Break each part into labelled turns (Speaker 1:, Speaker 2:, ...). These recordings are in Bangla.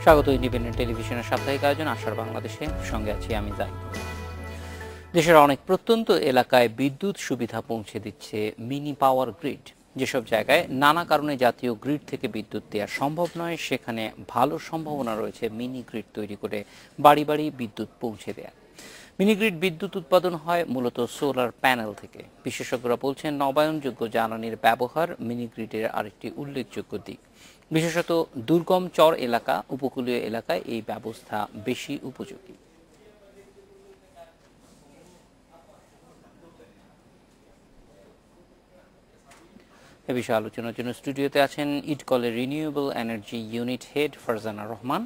Speaker 1: স্বাগত ইন্ডিপেন্ডেন্ট টেলিভিশনের সাপ্তাহিক আয়োজন আশার বাংলাদেশে। সঙ্গে আছি আমি জাহিদ। দেশের অনেক প্রত্যন্ত এলাকায় বিদ্যুৎ সুবিধা পৌঁছে দিচ্ছে মিনি পাওয়ার গ্রিড। যেসব জায়গায় নানা কারণে জাতীয় গ্রিড থেকে বিদ্যুৎ দেওয়া সম্ভব নয়, সেখানে ভালো সম্ভাবনা রয়েছে মিনি গ্রিড তৈরি করে বাড়ি বাড়ি বিদ্যুৎ পৌঁছে দেয়া। মিনি গ্রিড বিদ্যুৎ উৎপাদন হয় মূলত সোলার প্যানেল থেকে। বিশেষজ্ঞরা বলছেন, নবায়নযোগ্য জ্বালানির ব্যবহার মিনি গ্রিডের আরেকটি উল্লেখযোগ্য দিক। বিশেষত দুর্গম চর এলাকা, উপকূলীয় এলাকায় এই ব্যবস্থা বেশি উপযোগী। এ বিষয়ে আলোচনার জন্য স্টুডিওতে আছেন ইটকলের renewable energy unit head Farzana Rahman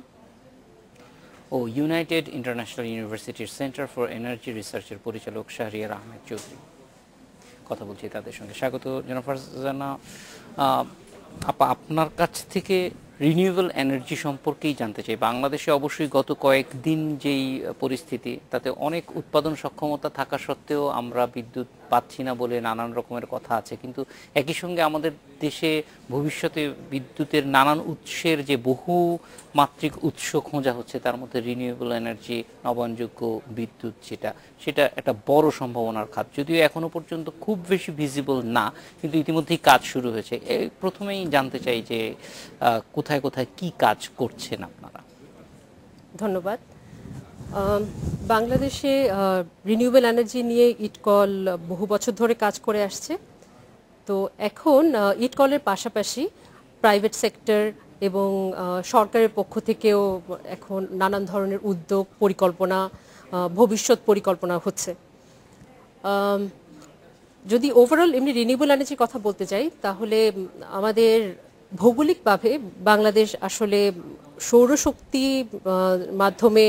Speaker 1: ও ইউনাইটেড ইন্টারন্যাশনাল ইউনিভার্সিটির সেন্টার ফর এনার্জি রিসার্চের পরিচালক শাহরিয়ার আহমেদ চৌধুরী। কথা বলছি তাদের সঙ্গে। স্বাগত জনাব ফারজানা। আপা, আপনার কাছ থেকে রিনিউয়েবল এনার্জি সম্পর্কেই জানতে চাই। বাংলাদেশে অবশ্যই গত কয়েকদিন যেই পরিস্থিতি, তাতে অনেক উৎপাদন সক্ষমতা থাকা সত্ত্বেও আমরা বিদ্যুৎ পাচ্ছি না বলে নানান রকমের কথা আছে, কিন্তু একই সঙ্গে আমাদের দেশে ভবিষ্যতে বিদ্যুতের নানান উৎসের যে বহু মাত্রিক উৎস খোঁজা হচ্ছে, তার মধ্যে রিনিউয়েবল এনার্জি, নবায়নযোগ্য বিদ্যুৎ সেটা একটা বড় সম্ভাবনার খাত। যদিও এখনো পর্যন্ত খুব বেশি ভিজিবল না, কিন্তু ইতিমধ্যেই কাজ শুরু হয়েছে। প্রথমেই জানতে চাই যে কোথায় কোথায় কি কাজ করছেন আপনারা?
Speaker 2: ধন্যবাদ। বাংলাদেশে রিনিউয়েবল এনার্জি নিয়ে ইটকল বহু বছর ধরে কাজ করে আসছে। তো এখন ইটকলের পাশাপাশি প্রাইভেট সেক্টর এবং সরকারের পক্ষ থেকেও এখন নানান ধরনের উদ্যোগ, পরিকল্পনা, ভবিষ্যৎ পরিকল্পনা হচ্ছে। যদি ওভারঅল এমনি রিনিউয়েবল এনার্জির কথা বলতে চাই, তাহলে আমাদের ভৌগোলিকভাবে বাংলাদেশ আসলে সৌরশক্তি মাধ্যমে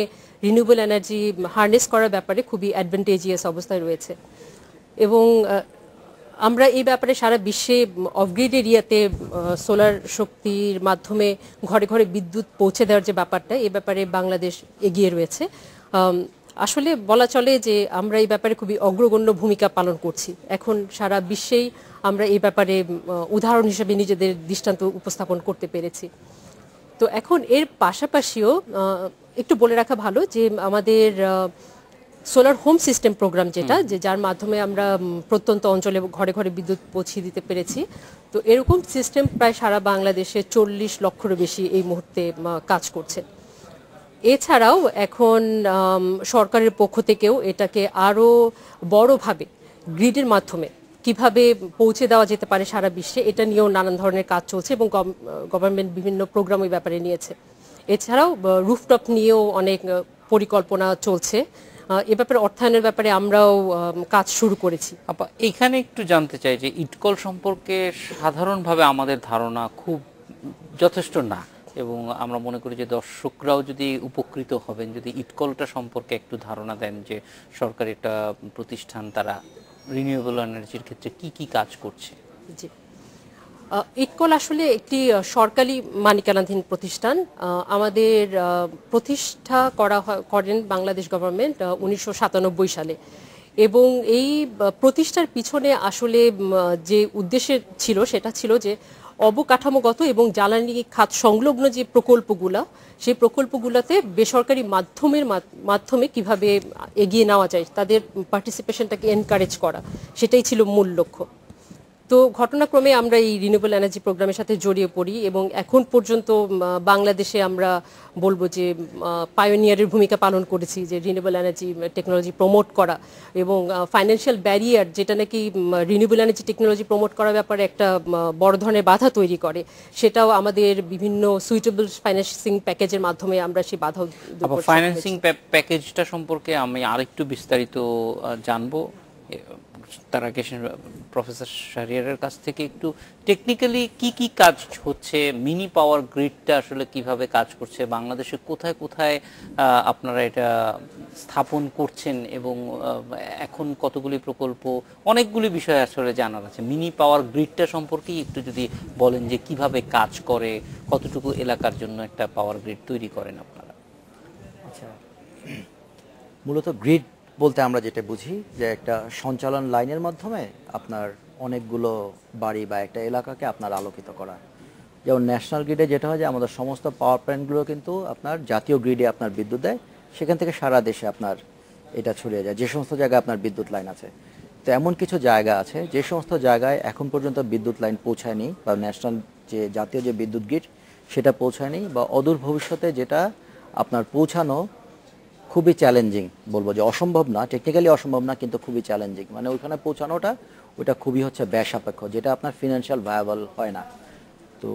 Speaker 2: রিনিউয়েবল এনার্জি হারনেস করার ব্যাপারে খুবই অ্যাডভান্টেজিয়াস অবস্থায় রয়েছে। এবং আমরা এই ব্যাপারে সারা বিশ্বে অফগ্রিড এরিয়াতে সোলার শক্তির মাধ্যমে ঘরে ঘরে বিদ্যুৎ পৌঁছে দেওয়ার যে ব্যাপারটা, এই ব্যাপারে বাংলাদেশ এগিয়ে রয়েছে। আসলে বলা চলে যে আমরা এই ব্যাপারে খুবই অগ্রগণ্য ভূমিকা পালন করছি। এখন সারা বিশ্বেই আমরা এই ব্যাপারে উদাহরণ হিসেবে নিজেদের দৃষ্টান্ত উপস্থাপন করতে পেরেছি। তো এখন এর পাশাপাশিও একটু বলে রাখা ভালো যে আমাদের সোলার হোম সিস্টেম প্রোগ্রাম, যার মাধ্যমে আমরা প্রত্যন্ত অঞ্চলে ঘরে ঘরে বিদ্যুৎ পৌঁছে দিতে পেরেছি। তো এরকম সিস্টেম প্রায় সারা বাংলাদেশে 40 লক্ষেরও বেশি এই মুহূর্তে কাজ করছে। এছাড়াও এখন সরকারের পক্ষ থেকেও এটাকে আরও বড়ভাবে গ্রিডের মাধ্যমে কিভাবে পৌঁছে দেওয়া যেতে পারে সারা বিশ্বে, এটা নিয়েও নানান ধরনের কাজ চলছে এবং গভর্নমেন্ট বিভিন্ন প্রোগ্রাম ওই ব্যাপারে নিয়েছে। এছাড়াও রুফটপ নিয়েও অনেক পরিকল্পনা চলছে। এ ব্যাপারে অর্থায়নের ব্যাপারে আমরাও কাজ শুরু করেছি।
Speaker 1: আপা, এখানে একটু জানতে চাই যে ইটকল সম্পর্কে সাধারণভাবে আমাদের ধারণা খুব যথেষ্ট না, এবং আমরা মনে করি যে দর্শকরাও যদি উপকৃত হবেন যদি ইটকলটা সম্পর্কে একটু ধারণা দেন, যে সরকারি একটা প্রতিষ্ঠান, তারা রিনিউয়েবল এনার্জির ক্ষেত্রে কি কি কাজ করছে।
Speaker 2: জি, ইটকল আসলে একটি সরকারি মালিকানাধীন প্রতিষ্ঠান। আমাদের প্রতিষ্ঠা করেন বাংলাদেশ গভর্নমেন্ট 1997 সালে, এবং এই প্রতিষ্ঠার পিছনে আসলে যে উদ্দেশ্য ছিল সেটা ছিল যে অবকাঠামোগত এবং জ্বালানি খাত সংলগ্ন যে প্রকল্পগুলো, সেই প্রকল্পগুলোতে বেসরকারি মাধ্যমে কিভাবে এগিয়ে নেওয়া যায়, তাদের পার্টিসিপেশনটাকে এনকারেজ করা, সেটাই ছিল মূল লক্ষ্য। তো ঘটনাক্রমে আমরা এই রিনিউয়েবল এনার্জি প্রোগ্রামের সাথে জড়িয়ে পড়ি এবং এখন পর্যন্ত বাংলাদেশে আমরা বলবো যে পায়োনিয়ারের ভূমিকা পালন করেছি, যে রিনিউয়েবল এনার্জি টেকনোলজি প্রমোট করা এবং ফাইন্যান্সিয়াল ব্যারিয়ার, যেটা নাকি রিনিউয়েবল এনার্জি টেকনোলজি প্রমোট করার ব্যাপারে একটা বড় ধরনের বাধা তৈরি করে, সেটাও আমাদের বিভিন্ন সুইটেবল ফাইন্যান্সিং প্যাকেজের মাধ্যমে আমরা সেই বাধা।
Speaker 1: ফাইন্যান্সিং প্যাকেজটা সম্পর্কে আমি আরেকটু বিস্তারিত জানবো। তার আগে প্রফেসর শাহরিয়ারের কাছ থেকে একটু টেকনিক্যালি কি কি কাজ হচ্ছে, মিনি পাওয়ার গ্রিডটা আসলে কিভাবে কাজ করছে, বাংলাদেশে কোথায় কোথায় আপনারা এটা স্থাপন করছেন, এবং এখন কতগুলি প্রকল্প, অনেকগুলি বিষয় আসলে জানার আছে। মিনি পাওয়ার গ্রিডটা সম্পর্কেই একটু যদি বলেন যে কিভাবে কাজ করে, কতটুকু এলাকার জন্য একটা পাওয়ার গ্রিড তৈরি করেন আপনারা।
Speaker 3: আচ্ছা, মূলত গ্রিড বলতে আমরা যেটা বুঝি যে একটা সঞ্চালন লাইনের মাধ্যমে আপনার অনেকগুলো বাড়ি বা একটা এলাকাকে আপনার আলোকিত করা। যেমন ন্যাশনাল গ্রিডে যেটা হয় যে আমাদের সমস্ত পাওয়ার প্ল্যান্টগুলো কিন্তু আপনার জাতীয় গ্রিডে আপনার বিদ্যুৎ দেয়, সেখান থেকে সারা দেশে আপনার এটা ছড়িয়ে যায় যে সমস্ত জায়গায় আপনার বিদ্যুৎ লাইন আছে। তো এমন কিছু জায়গা আছে যে সমস্ত জায়গায় এখন পর্যন্ত বিদ্যুৎ লাইন পৌঁছায়নি, বা ন্যাশনাল যে জাতীয় যে বিদ্যুৎ গ্রিড সেটা পৌঁছায়নি, বা অদূর ভবিষ্যতে যেটা আপনার পৌঁছানো খুবই চ্যালেঞ্জিং, বলবো যে অসম্ভব না, টেকনিক্যালি অসম্ভব না, কিন্তু খুবই চ্যালেঞ্জিং, মানে ওইখানে পৌঁছানোটা ওটা খুবই হচ্ছে ব্যয় সাপেক্ষ, যেটা আপনার ফিনান্সিয়াল ভায়াবল হয় না। তো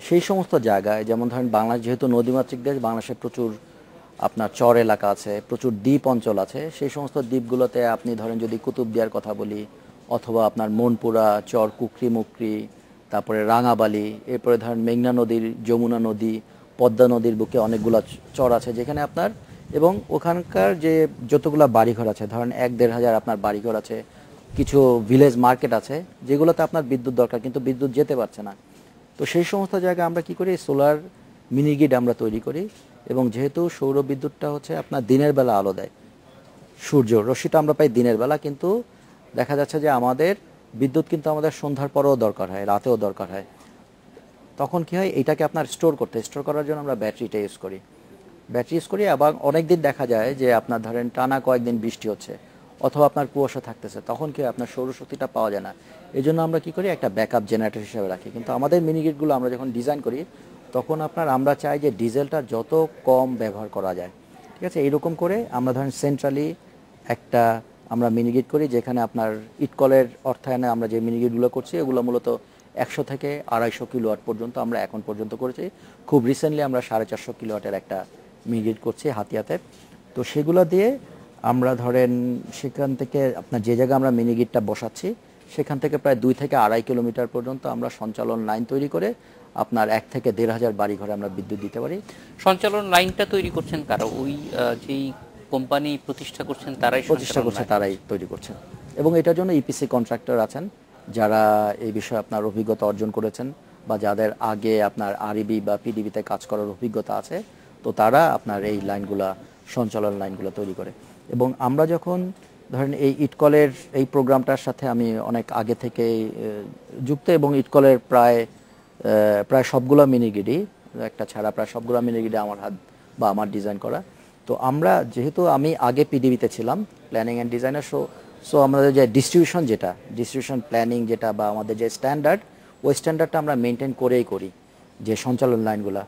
Speaker 3: সেই সমস্ত জায়গায় যেমন ধরেন বাংলাদেশ যেহেতু নদীমাতৃক দেশ, বাংলাদেশে প্রচুর আপনার চর এলাকা আছে, প্রচুর দ্বীপ অঞ্চল আছে, সেই সমস্ত দ্বীপগুলোতে আপনি ধরেন যদি কুতুবদিয়ার কথা বলি, অথবা আপনার মনপুরা চর, কুকরি মুকরি, তারপরে রাঙাবালি, এরপরে ধরেন মেঘনা নদীর, যমুনা নদী, পদ্মা নদীর বুকে অনেকগুলো চর আছে যেখানে আপনার, এবং ওখানকার যে যতগুলো বাড়িঘর আছে, ধরেন 1-1.5 হাজার আপনার বাড়িঘর আছে, কিছু ভিলেজ মার্কেট আছে যেগুলোতে আপনার বিদ্যুৎ দরকার কিন্তু বিদ্যুৎ যেতে পারছে না। তো সেই সমস্ত জায়গায় আমরা কি করি, সোলার মিনি গ্রিড আমরা তৈরি করি, এবং যেহেতু সৌর বিদ্যুৎটা হচ্ছে আপনার দিনের বেলা আলো দেয়, সূর্য রশ্মিটা আমরা পাই দিনের বেলা, কিন্তু দেখা যাচ্ছে যে আমাদের বিদ্যুৎ কিন্তু আমাদের সন্ধ্যার পরেও দরকার হয়, রাতেও দরকার হয়। তখন কি হয়, এটাকে আপনার স্টোর করার জন্য আমরা ব্যাটারিটা ইউজ করি, আবার অনেক দিন দেখা যায় যে আপনার ধরেন টানা কয়েকদিন বৃষ্টি হচ্ছে অথবা আপনার কুয়াশা থাকতেছে, তখন কি আপনার সৌরশক্তিটা পাওয়া যায় না। এই জন্য আমরা কি করি, একটা ব্যাকআপ জেনারেটর হিসেবে রাখি। কিন্তু আমাদের মিনিগ্রিডগুলো আমরা যখন ডিজাইন করি তখন আমরা চাই যে ডিজেলটা যত কম ব্যবহার করা যায়, ঠিক আছে। এইরকম করে আমরা ধরেন সেন্ট্রালি একটা আমরা মিনিগ্রিড করি, যেখানে আপনার ইটকলের অর্থায়নে আমরা যে মিনিগ্রিডগুলো করছি এগুলো মূলত 100 থেকে 250 কিলোওয়াট পর্যন্ত আমরা এখন পর্যন্ত করেছি। খুব রিসেন্টলি আমরা 450 কিলোওয়াটের একটা মিনিগ্রিড করছি হাতিয়াতে। তো সেগুলো দিয়ে আমরা ধরেন সেখান থেকে আপনার যে জায়গায় আমরা মিনিগ্রিডটা বসাচ্ছি সেখান থেকে প্রায় 2 থেকে 2.5 কিলোমিটার পর্যন্ত আমরা সঞ্চালন লাইন তৈরি করে আপনার 1 থেকে 1.5 হাজার বাড়ি ঘরে আমরা বিদ্যুৎ দিতে পারি।
Speaker 1: সঞ্চালন লাইনটা তৈরি করছেন কারা? ওই যেই কোম্পানি প্রতিষ্ঠা করছেন তারাই
Speaker 3: তারাই তৈরি করছেন, এবং এটার জন্য ইপিসি কন্ট্রাক্টর আছেন যারা এই বিষয়ে আপনার অভিজ্ঞতা অর্জন করেছেন, বা যাদের আগে আপনার আরইবি বা পিডিবিতে কাজ করার অভিজ্ঞতা আছে, তো তারা আপনার এই লাইনগুলা, সঞ্চালন লাইনগুলো তৈরি করে। এবং আমরা যখন ধরেন এই ইটকলের এই প্রোগ্রামটার সাথে আমি অনেক আগে থেকে যুক্ত, এবং ইটকলের প্রায় সবগুলো মিনিগ্রিডই, একটা ছাড়া প্রায় সবগুলো মিনিগ্রিডে আমার হাত বা আমার ডিজাইন করা। তো আমরা যেহেতু আমি আগে পিডিবিতে ছিলাম, প্ল্যানিং অ্যান্ড ডিজাইনার, সো আমাদের যে ডিস্ট্রিবিউশন প্ল্যানিং যেটা, বা আমাদের যে স্ট্যান্ডার্ড, ওই স্ট্যান্ডার্ডটা আমরা মেনটেন করেই করি যে সঞ্চালন লাইনগুলা।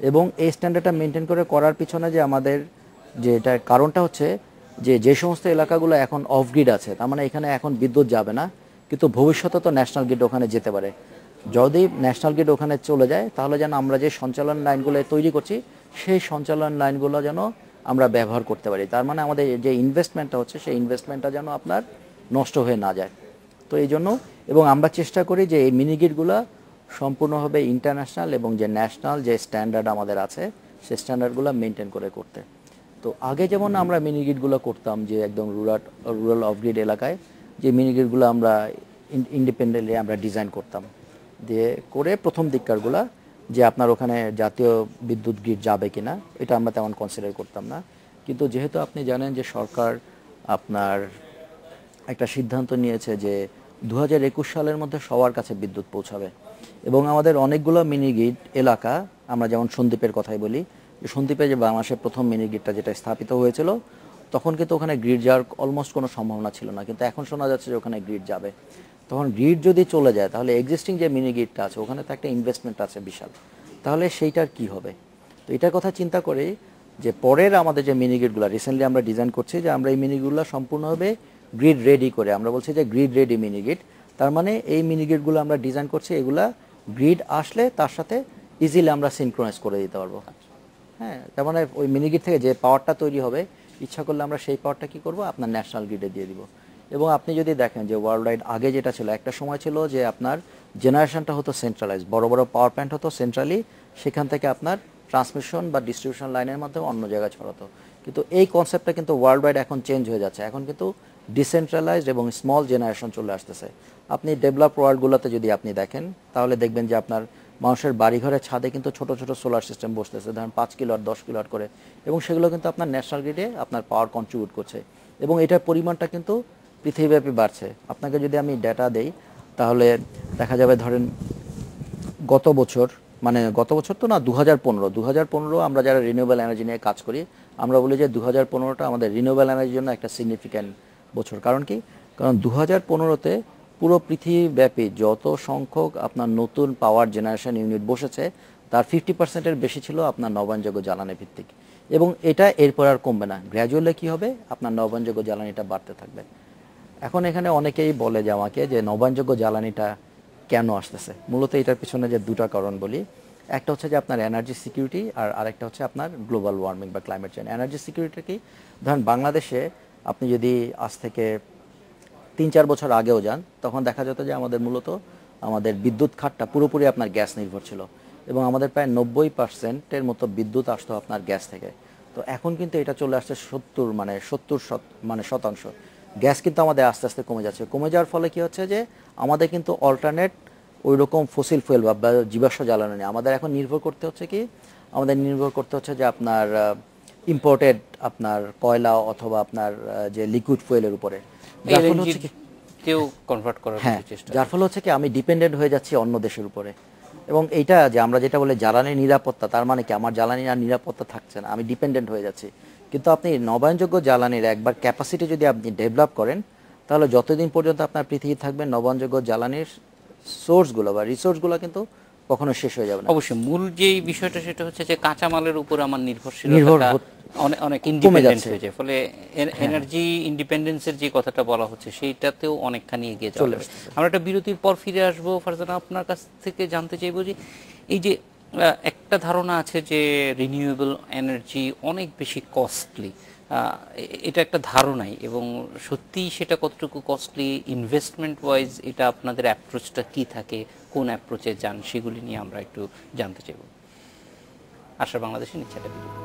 Speaker 3: এবং এই স্ট্যান্ডার্ডটা মেনটেন করার পিছনে যে আমাদের যে এটার কারণটা হচ্ছে যে সমস্ত এলাকাগুলো এখন অফ গ্রিড আছে, তার মানে এখানে এখন বিদ্যুৎ যাবে না, কিন্তু ভবিষ্যতে তো ন্যাশনাল গ্রিড ওখানে যেতে পারে। যদি ন্যাশনাল গ্রিড ওখানে চলে যায় তাহলে যেন আমরা যে সঞ্চালন লাইনগুলো তৈরি করছি সেই সঞ্চালন লাইনগুলো যেন আমরা ব্যবহার করতে পারি। তার মানে আমাদের যে ইনভেস্টমেন্টটা হচ্ছে সেই ইনভেস্টমেন্টটা যেন আপনার নষ্ট হয়ে না যায়। তো এই জন্য, এবং আমরা চেষ্টা করি যে এই মিনিগ্রিডগুলো সম্পূর্ণভাবে ইন্টারন্যাশনাল এবং যে ন্যাশনাল যে স্ট্যান্ডার্ড আমাদের আছে সেই স্ট্যান্ডার্ডগুলো মেনটেন করে করতে। তো আগে যেমন আমরা মিনিগ্রিডগুলো করতাম যে একদম রুরাল অফ গ্রিড এলাকায়, যে মিনিগ্রিডগুলো আমরা ইন্ডিপেন্ডেন্টলি আমরা ডিজাইন করতাম, দিয়ে করে প্রথম দিককারগুলা যে আপনার ওখানে জাতীয় বিদ্যুৎ গ্রিড যাবে কিনা এটা আমরা তেমন কনসিডার করতাম না। কিন্তু যেহেতু আপনি জানেন যে সরকার আপনার একটা সিদ্ধান্ত নিয়েছে যে 2021 সালের মধ্যে সবার কাছে বিদ্যুৎ পৌঁছাবে, এবং আমাদের অনেকগুলো মিনিগ্রিড এলাকা, আমরা যেমন সন্দ্বীপের কথাই বলি, যে সন্দ্বীপে যে বাংলাদেশের প্রথম মিনিগ্রিডটা যেটা স্থাপিত হয়েছিল তখন কিন্তু ওখানে গ্রিড যাওয়ার অলমোস্ট কোনো সম্ভাবনা ছিল না, কিন্তু এখন শোনা যাচ্ছে যে ওখানে গ্রিড যাবে। তখন গ্রিড যদি চলে যায় তাহলে এক্সিস্টিং যে মিনি গ্রিডটা আছে ওখানে তো একটা ইনভেস্টমেন্ট আছে বিশাল, তাহলে সেইটার কি হবে। তো এটার কথা চিন্তা করে যে পরের আমাদের যে মিনি গ্রিডগুলো রিসেন্টলি আমরা ডিজাইন করছি, যে আমরা এই মিনি গ্রিডগুলো সম্পূর্ণভাবে গ্রিড রেডি করে, আমরা বলছি যে গ্রিড রেডি মিনি গ্রিড। তার মানে এই মিনি গ্রিডগুলো আমরা ডিজাইন করছি, এগুলা গ্রিড আসলে তার সাথে ইজিলি আমরা সিনক্রোনাইজ করে দিতে পারবো। হ্যাঁ, তার মানে ওই মিনি গ্রিড থেকে যে পাওয়ারটা তৈরি হবে, ইচ্ছা করলে আমরা সেই পাওয়ারটা কী করবো, আপনার ন্যাশনাল গ্রিডে দিয়ে দিব। এবং আপনি যদি দেখেন যে ওয়ার্ল্ড ওয়াইড আগে যেটা ছিল, একটা সময় ছিল যে আপনার জেনারেশনটা হতো সেন্ট্রালাইজ, বড় বড় পাওয়ার প্ল্যান্ট হতো সেন্ট্রালি, সেখান থেকে আপনার ট্রান্সমিশন বা ডিস্ট্রিবিউশন লাইনের মাধ্যমে অন্য জায়গায় ছড়াতো। কিন্তু এই কনসেপ্টটা কিন্তু ওয়ার্ল্ড ওয়াইড এখন চেঞ্জ হয়ে যাচ্ছে, এখন কিন্তু ডিসেন্ট্রালাইজড এবং স্মল জেনারেশন চলে আসতেছে। আপনি ডেভেলপ ওয়ার্ল্ডগুলোতে যদি আপনি দেখেন তাহলে দেখবেন যে আপনার মানুষের বাড়িঘরের ছাদে কিন্তু ছোট ছোট সোলার সিস্টেম বসতেছে, ধরেন 5 কিলোওয়াট 10 কিলোওয়াট করে, এবং সেগুলো কিন্তু আপনার ন্যাশনাল গ্রিডে আপনার পাওয়ার কন্ট্রিবিউট করছে, এবং এটার পরিমাণটা কিন্তু পৃথিবীব্যাপী বাড়ছে। আপনাকে যদি আমি ডেটা দেই তাহলে দেখা যাবে ধরেন গত বছর মানে গত বছর তো না, 2015 আমরা যারা রিনিউয়েবল এনার্জি নিয়ে কাজ করি, আমরা বলি যে 2015টা আমাদের রিনিউয়েবল এনার্জির জন্য একটা সিগনিফিক্যান্ট বছর। কারণ কি? কারণ 2015তে পুরো পৃথিবীব্যাপী যত সংখ্যক আপনার নতুন পাওয়ার জেনারেশন ইউনিট বসেছে, তার 50%-এর বেশি ছিল আপনার নবায়নযোগ্য জ্বালানি ভিত্তিক, এবং এটা এরপর আর কমবে না। গ্র্যাজুয়ালি কি হবে, আপনার নবায়নযোগ্য জ্বালানিটা বাড়তে থাকবে। এখন এখানে অনেকেই বলে যে আমাকে, যে নবায়নযোগ্য জ্বালানিটা কেন আসতেছে। মূলত এটার পিছনে যে দুটা কারণ বলি, একটা হচ্ছে যে আপনার এনার্জি সিকিউরিটি, আর আরেকটা হচ্ছে আপনার গ্লোবাল ওয়ার্মিং বা ক্লাইমেট চেঞ্জ। এনার্জি সিকিউরিটি কি, ধরেন বাংলাদেশে আপনি যদি আজ থেকে 3-4 বছর আগেও যান, তখন দেখা যেত যে আমাদের বিদ্যুৎ খাতটা পুরোপুরি আপনার গ্যাস নির্ভর ছিল, এবং আমাদের প্রায় 90%-এর মতো বিদ্যুৎ আসতো আপনার গ্যাস থেকে। তো এখন কিন্তু এটা চলে আসছে 70 শতাংশ। গ্যাস কিন্তু আমাদের আস্তে আস্তে কমে যাচ্ছে। কমে যাওয়ার ফলে কি হচ্ছে, যে আমাদের কিন্তু অল্টারনেট ওই রকম ফসিল ফুয়েল বা জীবাশ্ম জ্বালানি নেই। আমাদের এখন নির্ভর করতে হচ্ছে যে আপনার ইম্পোর্টেড আপনার কয়লা অথবা আপনার যে লিকুইড ফুয়েলের উপরে। যার ফলে হচ্ছে কি,
Speaker 1: কেউ কনভার্ট করার চেষ্টা,
Speaker 3: যার ফলে হচ্ছে কি আমি ডিপেন্ডেন্ট হয়ে যাচ্ছি অন্য দেশের উপরে। এবং এইটা যে আমরা যেটা বলে জ্বালানি নিরাপত্তা, তার মানে কি আমার জ্বালানি আর নিরাপত্তা থাকছে না, আমি ডিপেন্ডেন্ট হয়ে যাচ্ছি। কিন্তু আপনি নবায়নযোগ্য জ্বালানির একবার ক্যাপাসিটি যদি আপনি ডেভেলপ করেন, তাহলে যতদিন পর্যন্ত আপনার পৃথিবী থাকবে, নবায়নযোগ্য জ্বালানির সোর্সগুলো বা রিসোর্সগুলো কিন্তু কখনো শেষ হয়ে যাবে না।
Speaker 1: অবশ্যই মূল যেই বিষয়টা সেটা হচ্ছে যে কাঁচামালের উপর আমার নির্ভরশীলতা অনেক ইন্ডিপেন্ডেন্ট হয়ে যায়, ফলে এনার্জি ইন্ডিপেন্ডেন্সের যে কথাটা বলা হচ্ছে সেইটাতেও অনেকখানি এগিয়ে চলে আসছে। আমরা একটা বিরতির পর ফিরে আসবো। ফারজানা, আপনার কাছ থেকে জানতে চাইবো যে এই যে একটা ধারণা আছে যে রিনিউয়েবল এনার্জি অনেক বেশি কস্টলি, এটা একটা ধারণাই, এবং সত্যিই সেটা কতটুকু কস্টলি, ইনভেস্টমেন্ট ওয়াইজ এটা আপনাদের অ্যাপ্রোচটা কি থাকে, কোন অ্যাপ্রোচে যান, সেগুলি নিয়ে আমরা একটু জানতে চাইব। আশা বাংলাদেশে নিচ্ছে একটা বিরতি।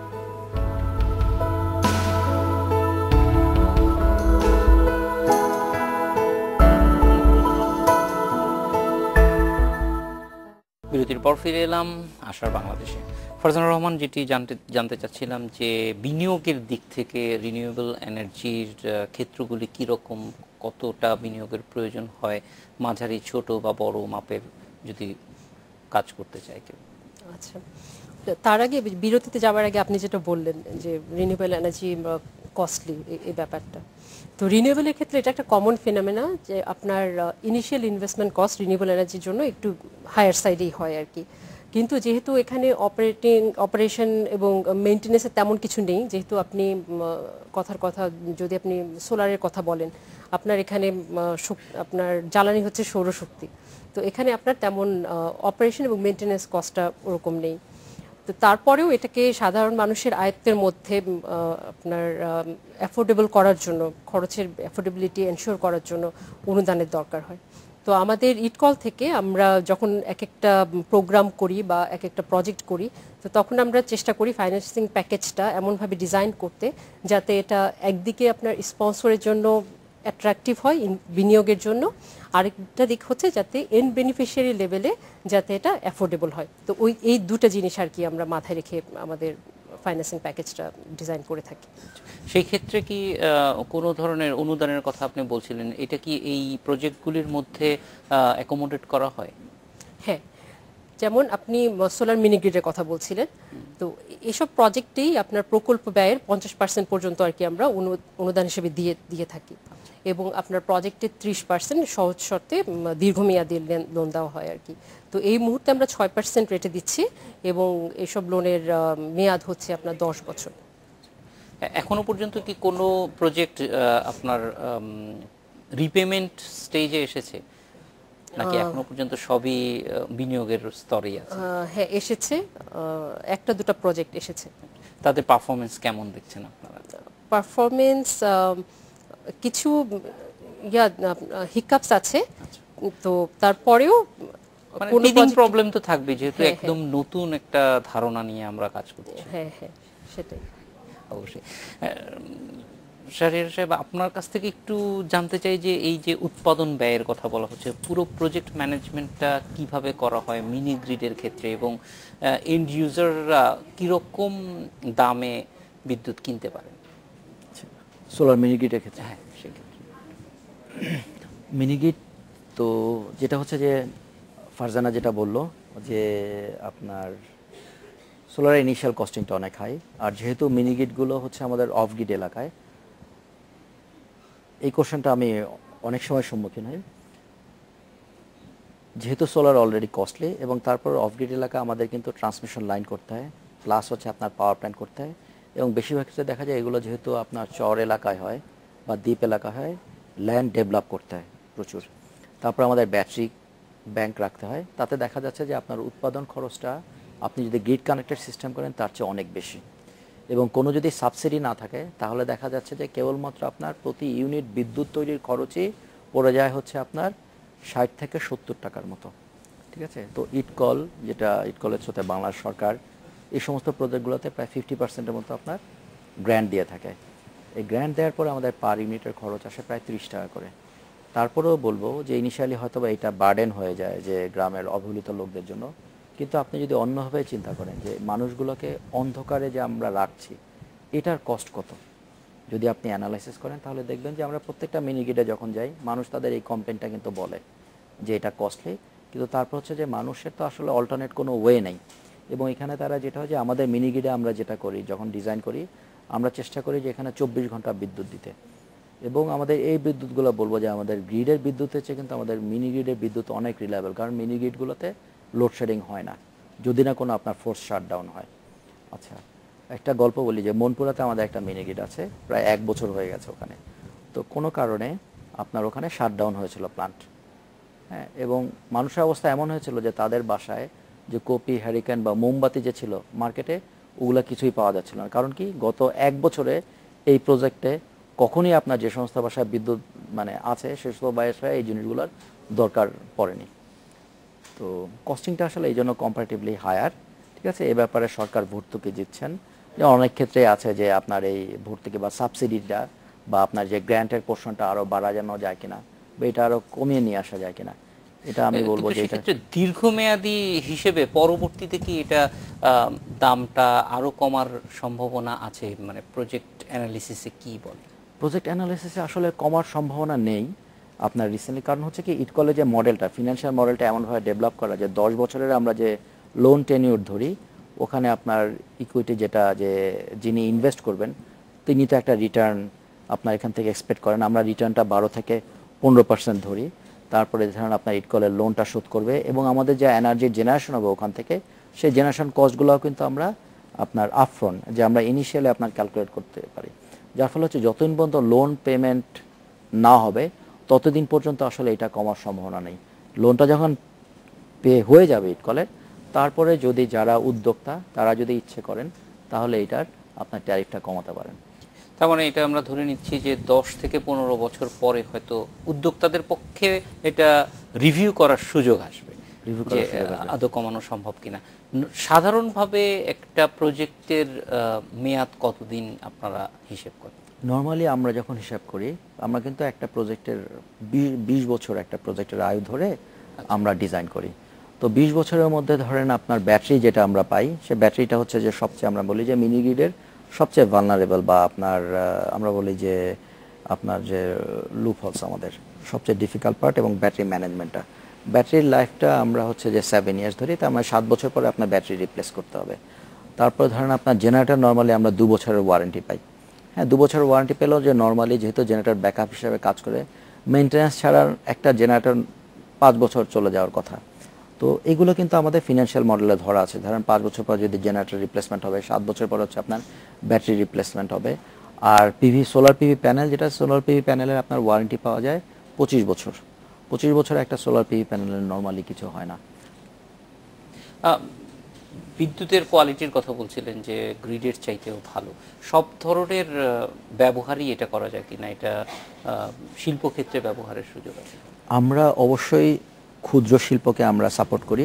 Speaker 1: বিরতির পর ফিরে এলাম আশার বাংলাদেশে। ফারজানা রহমান, যেটি জানতে চাচ্ছিলাম যে বিনিয়োগের দিক থেকে রিনিউয়েবল এনার্জির ক্ষেত্রগুলি কীরকম, কতটা বিনিয়োগের প্রয়োজন হয় মাঝারি, ছোট বা বড় মাপের যদি কাজ করতে চায় কেউ।
Speaker 2: আচ্ছা, তার আগে বিরতিতে যাওয়ার আগে আপনি যেটা বললেন যে রিনিউয়েবল এনার্জি কস্টলি, এই ব্যাপারটা তো রিনিউয়েবলের ক্ষেত্রে এটা একটা কমন ফেনোমেনা যে আপনার ইনিশিয়াল ইনভেস্টমেন্ট কস্ট রিনিউয়েবল এনার্জির জন্য একটু হায়ার সাইডেই হয় আর কি। কিন্তু যেহেতু এখানে অপারেশন এবং মেনটেন্যান্সের তেমন কিছু নেই, যেহেতু আপনি কথা যদি আপনি সোলারের কথা বলেন, আপনার এখানে আপনার জ্বালানি হচ্ছে সৌরশক্তি, তো এখানে আপনার তেমন অপারেশন এবং মেনটেন্যান্স কস্টটা ওরকম নেই। তো তারপরেও এটাকে সাধারণ মানুষের আয়ত্তের মধ্যে আপনার অ্যাফোর্ডেবল করার জন্য, খরচের অ্যাফোর্ডেবিলিটি এনশিওর করার জন্য অনুদানের দরকার হয়। তো আমাদের ইটকল থেকে আমরা যখন এক একটা প্রোগ্রাম করি বা এক একটা প্রজেক্ট করি, তো তখন আমরা চেষ্টা করি ফাইন্যান্সিং প্যাকেজটা এমনভাবে ডিজাইন করতে যাতে এটা একদিকে আপনার স্পন্সরের জন্য অ্যাট্রাকটিভ হয় বিনিয়োগের জন্য, আরেকটা দিক হচ্ছে যাতে এন্ড বেনিফিশিয়ারি লেভেলে যাতে এটা অ্যাফোর্ডেবল হয়। তো এই দুটো জিনিস আর কি আমরা মাথায় রেখে আমাদের ফাইন্যান্সিং প্যাকেজটা ডিজাইন করে থাকি।
Speaker 1: সেই ক্ষেত্রে কি কোনো ধরনের অনুদানের কথা আপনি বলছিলেন, এটা কি এই প্রজেক্টগুলির মধ্যে অ্যাকোমোডেট করা হয়?
Speaker 2: হ্যাঁ, যেমন আপনি সোলার মিনি গ্রিডের কথা বলছিলেন, তো এসব প্রজেক্টেই আপনার প্রকল্প ব্যয়ের 50% পর্যন্ত আর কি আমরা অনুদান হিসেবে দিয়ে থাকি, এবং আপনার প্রজেক্টের 30% সহজ শর্তে দীর্ঘমেয়াদী লোন দেওয়া হয় আর কি। তো এই মুহূর্তে আমরা 6% রেটে দিচ্ছি, এবং এসব লোনের মেয়াদ হচ্ছে আপনার 10 বছর।
Speaker 1: এখনো পর্যন্ত কি কোনো প্রজেক্ট আপনার রিপেমেন্ট স্টেজে এসেছে, নাকি এখনো পর্যন্ত সবই বিনিয়োগের স্তরেই আছে?
Speaker 2: হ্যাঁ, এসেছে, একটা দুটো প্রজেক্ট এসেছে।
Speaker 1: তাদের পারফরমেন্স কেমন দেখছেন আপনারা?
Speaker 2: পারফরমেন্স কিছু হিকআপস আছে, তো তারপরেও
Speaker 1: কোনো প্রবলেম তো থাকবে, যেহেতু একদম নতুন একটা ধারণা নিয়ে আমরা কাজ করছি।
Speaker 2: হ্যাঁ, সেটাই।
Speaker 1: অবশ্যই। শাহরিয়ার সাহেব, আপনার কাছ থেকে একটু জানতে চাই যে এই যে উৎপাদন ব্যয়ের কথা বলা হচ্ছে, পুরো প্রজেক্ট ম্যানেজমেন্টটা কিভাবে করা হয় মিনি গ্রিডের ক্ষেত্রে, এবং এন্ড ইউজাররা কীরকম দামে বিদ্যুৎ কিনতে পারেন
Speaker 3: সোলার মিনি গ্রিডের ক্ষেত্রে?
Speaker 1: হ্যাঁ, সেক্ষেত্রে
Speaker 3: মিনি গ্রিড তো যেটা হচ্ছে যে ফারজানা যেটা বললো, যে আপনার সোলার ইনিশিয়াল কস্টিংটা অনেক হাই, আর যেহেতু মিনি গ্রিডগুলো হচ্ছে আমাদের অফ গ্রিড এলাকায়, এই কোশ্চেনটা আমি অনেক সময় সম্মুখীন হই। যেহেতু সোলার অলরেডি কস্টলি এবং তারপর অফ গ্রিড এলাকা আমাদের কিন্তু ট্রান্সমিশন লাইন করতে হয়, প্লাস হচ্ছে আপনার পাওয়ার প্ল্যান্ট করতে হয়, এবং বেশিরভাগ ক্ষেত্রে দেখা যায় এগুলো যেহেতু আপনার চর এলাকায় হয় বা দ্বীপ এলাকায় হয়, ল্যান্ড ডেভেলপ করতে হয় প্রচুর। তারপর আমাদের ব্যাটারি ব্যাংক রাখতে হয়, তাতে দেখা যাচ্ছে যে আপনার উৎপাদন খরচটা আপনি যদি গ্রিড কানেক্টেড সিস্টেম করেন তার চেয়ে অনেক বেশি, এবং কোনো যদি সাবসিডি না থাকে তাহলে দেখা যাচ্ছে যে কেবলমাত্র আপনার প্রতি ইউনিট বিদ্যুৎ তৈরির খরচই পড়ে যায় হচ্ছে আপনার 60 থেকে 70 টাকার মতো। ঠিক আছে, তো ইটকল, যেটা ইটকলের সাথে বাংলাদেশ সরকার এই সমস্ত প্রজেক্টগুলোতে প্রায় 50%-এর মতো আপনার গ্র্যান্ট দিয়ে থাকে। এই গ্র্যান্ট দেওয়ার পরে আমাদের পার ইউনিটের খরচ আসে প্রায় 30 টাকা করে। তারপরেও বলবো যে ইনিশিয়ালি হয়তো বা এটা বার্ডেন হয়ে যায় যে গ্রামের অবহেলিত লোকদের জন্য, কিন্তু আপনি যদি অন্যভাবে চিন্তা করেন যে মানুষগুলোকে অন্ধকারে যে আমরা রাখছি এটার কস্ট কত, যদি আপনি অ্যানালাইসিস করেন তাহলে দেখবেন যে আমরা প্রত্যেকটা মিনি গ্রিডে যখন যাই মানুষ তাদের এই কমপ্লেনটা কিন্তু বলে যে এটা কস্টলি, কিন্তু তারপর হচ্ছে যে মানুষের তো আসলে অল্টারনেট কোনো ওয়ে নেই। এবং এখানে তারা যেটা হয় যে আমাদের মিনি গ্রিডে আমরা যেটা করি যখন ডিজাইন করি, আমরা চেষ্টা করি যে এখানে 24 ঘন্টা বিদ্যুৎ দিতে, এবং আমাদের এই বিদ্যুৎগুলো বলবো যে আমাদের গ্রিডের বিদ্যুতের চেয়ে কিন্তু আমাদের মিনি গ্রিডের বিদ্যুৎ অনেক রিলায়েবল, কারণ মিনি গ্রিডগুলোতে লোডশেডিং হয় না যদি না কোনো আপনার ফোর্স শাটডাউন হয়। আচ্ছা, একটা গল্প বলি যে মনপুরাতে আমাদের একটা মিনি গ্রিড আছে, প্রায় 1 বছর হয়ে গেছে ওখানে। তো কোনো কারণে আপনার ওখানে শাটডাউন হয়েছিল প্লান্ট, হ্যাঁ, এবং মানুষের অবস্থা এমন হয়েছিল যে তাদের বাসায় যে কপি, হ্যারিকেন বা মোমবাতি যে ছিল মার্কেটে, ওগুলো কিছুই পাওয়া যাচ্ছিল না। কারণ কি, গত 1 বছরে এই প্রজেক্টে কখনই আপনার যে সমস্ত বাসায় বিদ্যুৎ মানে আছে সে সমস্ত বাসায় এই জিনিসগুলোর দরকার পড়েনি। তো কস্টিংটা আসলে এই জন্য কম্পারেটিভলি হায়ার। ঠিক আছে, এ ব্যাপারে সরকার ভর্তুকি দিচ্ছেন, যে অনেক ক্ষেত্রে আছে যে আপনার এই ভর্তুকি বা সাবসিডিটা বা আপনার যে গ্র্যান্টের পোর্শনটা আরও বাড়ানো যায় কিনা বা এটা আরও কমিয়ে নিয়ে আসা যায় কিনা, এটা আমি বলবো যে এটা
Speaker 1: দীর্ঘমেয়াদী হিসেবে পরবর্তীতে কি এটা দামটা আরো কমার সম্ভাবনা আছে, মানে প্রজেক্ট অ্যানালিসিসে কি বলে?
Speaker 3: প্রজেক্ট অ্যানালিসিসে আসলে কমার সম্ভাবনা নেই আপনার রিসেন্টলি, কারণ হচ্ছে কি ইটকলে যে মডেলটা, ফিনান্সিয়াল মডেলটা এমনভাবে ডেভেলপ করা যে 10 বছরের আমরা যে লোন টেনিউর ধরি, ওখানে আপনার ইকুইটি যেটা যে যিনি ইনভেস্ট করবেন তিনি তো একটা রিটার্ন আপনার এখান থেকে এক্সপেক্ট করেন, আমরা রিটার্নটা 12 থেকে 15% ধরি। তারপরে ধরেন আপনার ইটকলের লোনটা শোধ করবে এবং আমাদের যে এনার্জির জেনারেশন হবে ওখান থেকে সেই জেনারেশন কস্টগুলোও কিন্তু আমরা আপনার আপফ্রন্ট যে আমরা ইনিশিয়ালি আপনার ক্যালকুলেট করতে পারি, যার ফলে হচ্ছে যতদিন পর্যন্ত লোন পেমেন্ট না হবে ততদিন পর্যন্ত আসলে এটা কমার সম্ভাবনা নেই। লোনটা যখন পে হয়ে যাবে ইটকলের, তারপরে যদি যারা উদ্যোক্তা তারা যদি ইচ্ছে করেন তাহলে এটার আপনার ট্যারিফটা কমাতে পারেন।
Speaker 1: তার মানে এটা আমরা ধরে নিচ্ছি যে 10 থেকে 15 বছর পরে হয়তো উদ্যোক্তাদের পক্ষে এটা রিভিউ করার সুযোগ আসবে যে আদৌ কমানো সম্ভব কিনা। সাধারণভাবে একটা প্রজেক্টের মেয়াদ কতদিন আপনারা হিসেব করেন?
Speaker 3: নর্মালি আমরা যখন হিসাব করি আমরা কিন্তু একটা প্রজেক্টের 20 বছর একটা প্রজেক্টের আয়ু ধরে আমরা ডিজাইন করি। তো 20 বছরের মধ্যে ধরেন আপনার ব্যাটারি যেটা আমরা পাই, সে ব্যাটারিটা হচ্ছে যে সবচেয়ে আমরা বলি যে মিনি গ্রিডের সবচেয়ে ভালনারেবল বা আপনার আমরা বলি যে আপনার যে লুপ হোলস আমাদের সবচেয়ে ডিফিকাল্ট পার্ট, এবং ব্যাটারি ম্যানেজমেন্টটা, ব্যাটারির লাইফটা আমরা হচ্ছে যে 7 ইয়ার্স ধরি, তার মানে 7 বছর পরে আপনার ব্যাটারি রিপ্লেস করতে হবে। তারপর ধরেন আপনার জেনারেটর নর্মালি আমরা 2 বছরের ওয়ারেন্টি পাই। হ্যাঁ, 2 বছরের ওয়ারেন্টি পেলেও যে নর্মালি যেহেতু জেনারেটর ব্যাকআপ হিসেবে কাজ করে, মেনটেন্যান্স ছাড়া একটা জেনারেটর 5 বছর চলে যাওয়ার কথা। তো এগুলো কিন্তু আমাদের ফিনান্সিয়াল মডেলে ধরা আছে, ধরেন 5 বছর পর যদি জেনারেটর রিপ্লেসমেন্ট হবে, 7 বছর পর হচ্ছে আপনার ব্যাটারি রিপ্লেসমেন্ট হবে। আর সোলার পিভি প্যানেল, যেটা সোলার পিভি প্যানেলের আপনার ওয়ারেন্টি পাওয়া যায় 25 বছর। 25 বছর একটা সোলার পিভি প্যানেলের নর্মালি কিছু হয় না।
Speaker 1: বিদ্যুতের কোয়ালিটির কথা বলছিলেন যে গ্রিডের চাইতেও ভালো, সব ধরনের ব্যবহারই এটা করা যায় কিনা, এটা শিল্পক্ষেত্রে ব্যবহারের সুযোগ আছে?
Speaker 3: আমরা অবশ্যই ক্ষুদ্র শিল্পকে আমরা সাপোর্ট করি,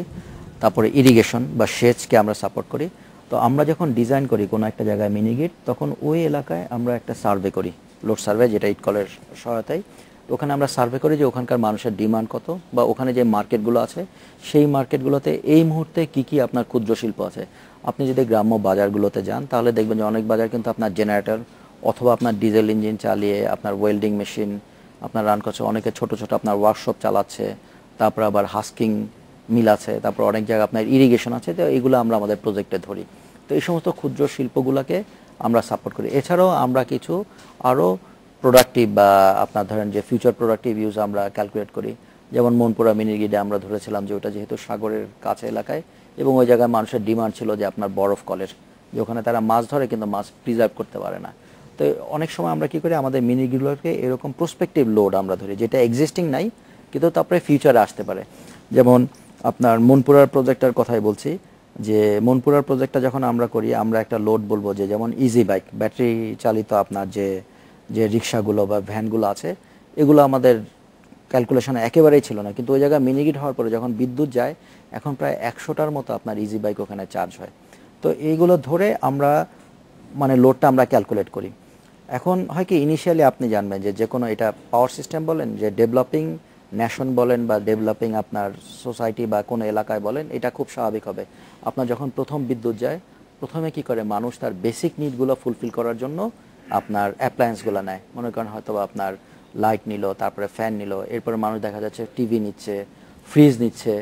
Speaker 3: তারপরে ইরিগেশন বা সেচকে আমরা সাপোর্ট করি। তো আমরা যখন ডিজাইন করি কোনো একটা জায়গায় মিনি গ্রিড, তখন ওই এলাকায় আমরা একটা সার্ভে করি, লোড সার্ভে, যেটা ইটকলের সহায়তায়। ওখানে আমরা সার্ভে করি যে ওখানকার মানুষের ডিমান্ড কত, বা ওখানে যে মার্কেটগুলো আছে সেই মার্কেটগুলোতে এই মুহূর্তে কি কি আপনার ক্ষুদ্র শিল্প আছে। আপনি যদি গ্রাম্য বাজারগুলোতে যান তাহলে দেখবেন যে অনেক বাজার কিন্তু আপনার জেনারেটর অথবা আপনার ডিজেল ইঞ্জিন চালিয়ে আপনার ওয়েল্ডিং মেশিন আপনার রান করছে, অনেকে ছোট ছোট আপনার ওয়ার্কশপ চালাচ্ছে, তারপর আবার হাস্কিং মিল আছে, তারপর অনেক জায়গায় আপনার ইরিগেশন আছে, তো এগুলো আমরা আমাদের প্রজেক্টে ধরি। তো এই সমস্ত ক্ষুদ্র শিল্পগুলোকে আমরা সাপোর্ট করি। এছাড়াও আমরা কিছু আরও প্রোডাক্টিভ বা আপনার ধরেন যে ফিউচার প্রোডাক্টিভ ইউজ আমরা ক্যালকুলেট করি। যেমন মনপুরা মিনি গ্রিডে আমরা ধরেছিলাম যে ওটা যেহেতু সাগরের কাছে এলাকায় এবং ওই জায়গায় মানুষের ডিমান্ড ছিল যে আপনার বরফ কলের, যে ওখানে তারা মাছ ধরে কিন্তু মাছ প্রিজার্ভ করতে পারে না। তো অনেক সময় আমরা কি করি, আমাদের মিনিগুলোকে এরকম প্রসপেক্টিভ লোড আমরা ধরি যেটা এক্সিস্টিং নাই কিন্তু তারপরে ফিউচারে আসতে পারে। যেমন আপনার মনপুরার প্রজেক্টটার কথাই বলছি, যে মনপুরার প্রজেক্টটা যখন আমরা করি আমরা একটা লোড বলবো যে যেমন ইজি বাইক, ব্যাটারি চালিত আপনার যে যে রিক্সাগুলো বা ভ্যানগুলো আছে এগুলো আমাদের ক্যালকুলেশনে একেবারেই ছিল না, কিন্তু ওই জায়গায় মিনিগিট হওয়ার পরে যখন বিদ্যুৎ যায় এখন প্রায় 100টার মতো আপনার ইজি বাইক ওখানে চার্জ হয়। তো এইগুলো ধরে আমরা মানে লোডটা আমরা ক্যালকুলেট করি। এখন হয় কি ইনিশিয়ালি আপনি জানবেন যে যে কোনো এটা পাওয়ার সিস্টেম বলেন, যে ডেভেলপিং নেশন বলেন বা ডেভেলপিং আপনার সোসাইটি বা কোনো এলাকায় বলেন, এটা খুব স্বাভাবিক হবে। আপনার যখন প্রথম বিদ্যুৎ যায় প্রথমে কি করে মানুষ তার বেসিক নিডগুলো ফুলফিল করার জন্য আপনার অ্যাপ্লায়েন্সগুলো নেয়। মনে করেন হয়তো আপনার লাইট নিল, তারপরে ফ্যান নিল, এরপরে মানুষ দেখা যাচ্ছে টিভি নিচ্ছে, ফ্রিজ নিচ্ছে।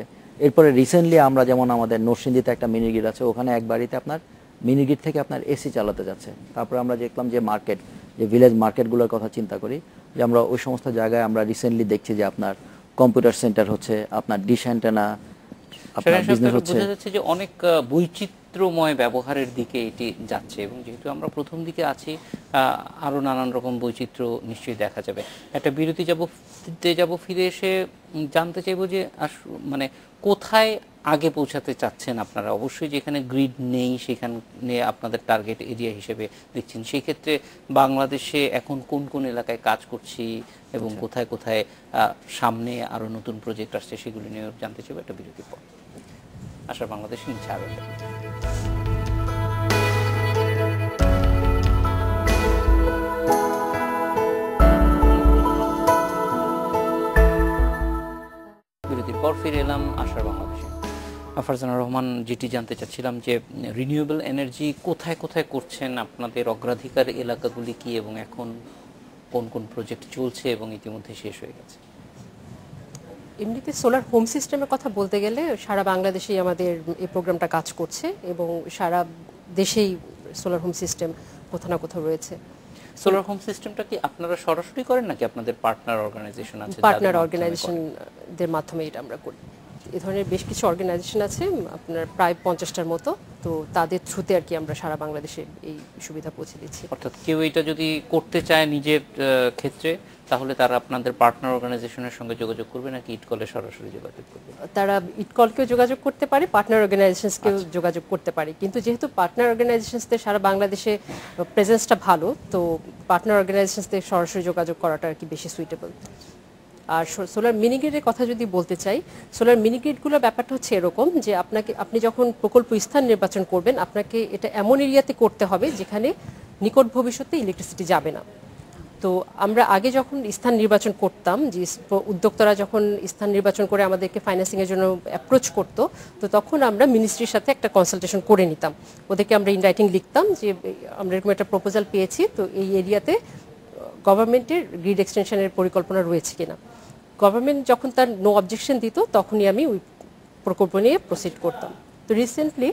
Speaker 3: এরপরে রিসেন্টলি আমরা যেমন আমাদের নরসিংদীতে একটা মিনি গ্রিড আছে, ওখানে এক বাড়িতে আপনার মিনি গ্রিড থেকে আপনার এসি চালাতে যাচ্ছে। তারপরে আমরা দেখলাম যে মার্কেট, যে ভিলেজ মার্কেটগুলোর কথা চিন্তা করি, যে আমরা ওই সমস্ত জায়গায় আমরা রিসেন্টলি দেখছি যে আপনার কম্পিউটার সেন্টার হচ্ছে, আপনার ডিশ অ্যান্টেনা আপনার বিজনেস হচ্ছে।
Speaker 1: বোঝা যাচ্ছে যে অনেক বৈচিত্র্যময় ব্যবহারের দিকে এটি যাচ্ছে, এবং যেহেতু আমরা প্রথম দিকে আছি আরও নানান রকম বৈচিত্র্য নিশ্চয়ই দেখা যাবে। একটা বিরতি যাব, ফিরে এসে জানতে চাইবো যে মানে কোথায় আগে পৌঁছাতে চাচ্ছেন আপনারা। অবশ্যই যেখানে গ্রিড নেই সেখানে আপনাদের টার্গেট এরিয়া হিসেবে দেখছেন, সেই ক্ষেত্রে বাংলাদেশে এখন কোন কোন এলাকায় কাজ করছি এবং কোথায় কোথায় সামনে আরও নতুন প্রজেক্ট আসছে সেগুলি নিয়ে জানতে চাইবো একটা বিরতির পর। আশা বাংলাদেশে নিচ্ছে আরও বিরতির পর ফিরে এলাম আশার বাংলাদেশে। ফারজানা রহমান, যেটি জানতে চাচ্ছিলাম যে রিনিউয়েবল এনার্জি কোথায় কোথায় করছেন, আপনাদের অগ্রাধিকার এলাকাগুলি কি, এবং এখন কোন কোন প্রজেক্ট চলছে এবং ইতিমধ্যে শেষ হয়ে গেছে।
Speaker 2: এমনিতে সোলার হোম সিস্টেমের কথা বলতে গেলে সারা বাংলাদেশেই আমাদের এই প্রোগ্রামটা কাজ করছে এবং সারা দেশেই সোলার হোম সিস্টেম কোথাও না কোথাও রয়েছে।
Speaker 1: সোলার হোম সিস্টেমটা কি আপনারা সরাসরি করেন নাকি আপনাদের পার্টনার অর্গানাইজেশন আছে?
Speaker 2: পার্টনার অর্গানাইজেশনদের মাধ্যমে এটা আমরা করি। এ ধরনের বেশ কিছু অর্গানাইজেশন আছে, আপনার প্রায় 50টার মতো, তো তাদের থ্রুতে আর কি আমরা সারা বাংলাদেশে এই সুবিধা পৌঁছে দিচ্ছি।
Speaker 1: অর্থাৎ কেউ এটা যদি করতে চায় নিজের ক্ষেত্রে, তাহলে তারা আপনাদের পার্টনার অর্গানাইজেশনের সঙ্গে যোগাযোগ করবে নাকি ইটকলে সরাসরি যোগাযোগ করবে?
Speaker 2: তারা ইটকলকেও যোগাযোগ করতে পারে, পার্টনার অর্গানাইজেশনসকেও যোগাযোগ করতে পারে, কিন্তু যেহেতু পার্টনার অর্গানাইজেশনসদের সারা বাংলাদেশে প্রেজেন্সটা ভালো, তো পার্টনার অর্গানাইজেশনসদের সরাসরি যোগাযোগ করাটা আর কি বেশি সুইটেবল। আর সোলার মিনিগ্রিডের কথা যদি বলতে চাই, সোলার মিনিগ্রিডগুলোর ব্যাপারটা হচ্ছে এরকম যে আপনি যখন প্রকল্প স্থান নির্বাচন করবেন, আপনাকে এটা এমন এরিয়াতে করতে হবে যেখানে নিকট ভবিষ্যতে ইলেকট্রিসিটি যাবে না। তো আমরা আগে যখন স্থান নির্বাচন করতাম, যে উদ্যোক্তারা যখন স্থান নির্বাচন করে আমাদেরকে ফাইন্যান্সিংয়ের জন্য অ্যাপ্রোচ করতো, তো তখন আমরা মিনিস্ট্রির সাথে একটা কনসালটেশন করে নিতাম। ওদেরকে আমরা ইন রাইটিং লিখতাম যে আমরা এরকম একটা প্রপোজাল পেয়েছি, তো এই এরিয়াতে গভর্নমেন্টের গ্রিড এক্সটেনশনের পরিকল্পনা রয়েছে কিনা। গভর্নমেন্ট যখন তার নো অবজেকশন দিত তখনই আমি ওই প্রকল্প নিয়ে প্রসিড করতাম। তো recently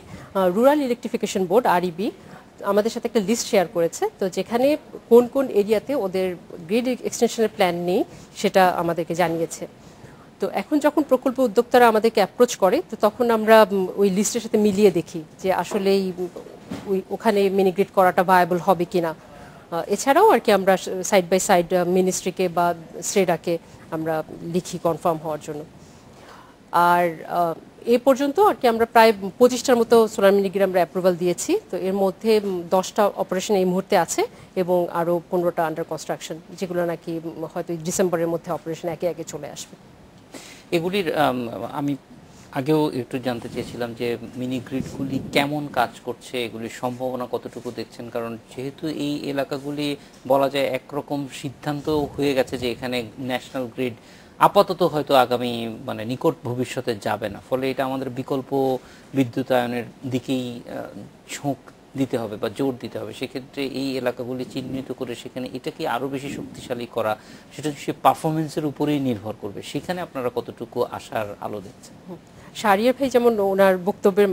Speaker 2: rural electrification board REB আমাদের সাথে একটা লিস্ট শেয়ার করেছে, তো যেখানে কোন কোন এরিয়াতে ওদের গ্রিড এক্সটেনশনের প্ল্যান নেই সেটা আমাদেরকে জানিয়েছে। তো এখন যখন প্রকল্প উদ্যোক্তারা আমাদেরকে অ্যাপ্রোচ করে, তো তখন আমরা ওই লিস্টের সাথে মিলিয়ে দেখি যে আসলেই ওখানে মিনিগ্রিড করাটা ভায়াবল হবে কিনা। এছাড়াও আর কি আমরা সাইড বাই সাইড মিনিস্ট্রিকে বা স্রেডাকে আমরা লিখি কনফার্ম হওয়ার জন্য। আর এ পর্যন্ত আর কি আমরা প্রায় 25টার মতো সোলার মিনিগ্রিড আমরা অ্যাপ্রুভাল দিয়েছি। তো এর মধ্যে 10টা অপারেশন এই মুহূর্তে আছে এবং আরও 15টা আন্ডার কনস্ট্রাকশন, যেগুলো নাকি হয়তো ডিসেম্বরের মধ্যে অপারেশন একে একে চলে আসবে।
Speaker 1: এগুলির আমি আগেও একটু জানতে চেয়েছিলাম যে মিনি গ্রিডগুলি কেমন কাজ করছে, এগুলির সম্ভাবনা কতটুকু দেখছেন, কারণ যেহেতু এই এলাকাগুলি বলা যায় একরকম সিদ্ধান্ত হয়ে গেছে যে এখানে ন্যাশনাল গ্রিড আপাতত হয়তো আগামী মানে নিকট ভবিষ্যতে যাবে না, ফলে এটা আমাদের বিকল্প বিদ্যুতায়নের দিকেই ঝোঁক দিতে হবে বা জোর দিতে হবে, সেক্ষেত্রে এই এলাকাগুলি চিহ্নিত করে সেখানে এটাকে আরও বেশি শক্তিশালী করা, সেটা সে পারফরমেন্সের উপরেই নির্ভর করবে। সেখানে আপনারা কতটুকু আশার আলো দেখছেন?
Speaker 2: শাহরিয়ার ভাই যেমন ওনার বক্তব্যের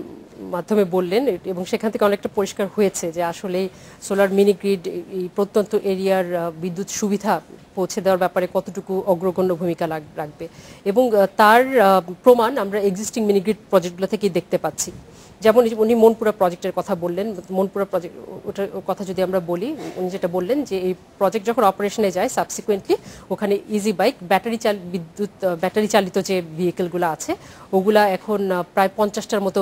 Speaker 2: মাধ্যমে বললেন এবং সেখান থেকে অনেকটা পরিষ্কার হয়েছে যে আসলে সোলার মিনি গ্রিড এই প্রত্যন্ত এরিয়ার বিদ্যুৎ সুবিধা পৌঁছে দেওয়ার ব্যাপারে কতটুকু অগ্রগণ্য ভূমিকা রাখবে, এবং তার প্রমাণ আমরা এক্সিস্টিং মিনি গ্রিড প্রজেক্টগুলো থেকেই দেখতে পাচ্ছি। যেমন উনি মনপুরা প্রজেক্টের কথা বললেন, মনপুরা প্রজেক্ট ওটার কথা যদি আমরা বলি, উনি যেটা বললেন যে এই প্রজেক্ট যখন অপারেশনে যায় সাবসিকুয়েন্টলি ওখানে ইজি বাইক ব্যাটারি চালিত যে ভেহিকেলগুলো আছে ওগুলা এখন প্রায় 50টার মতো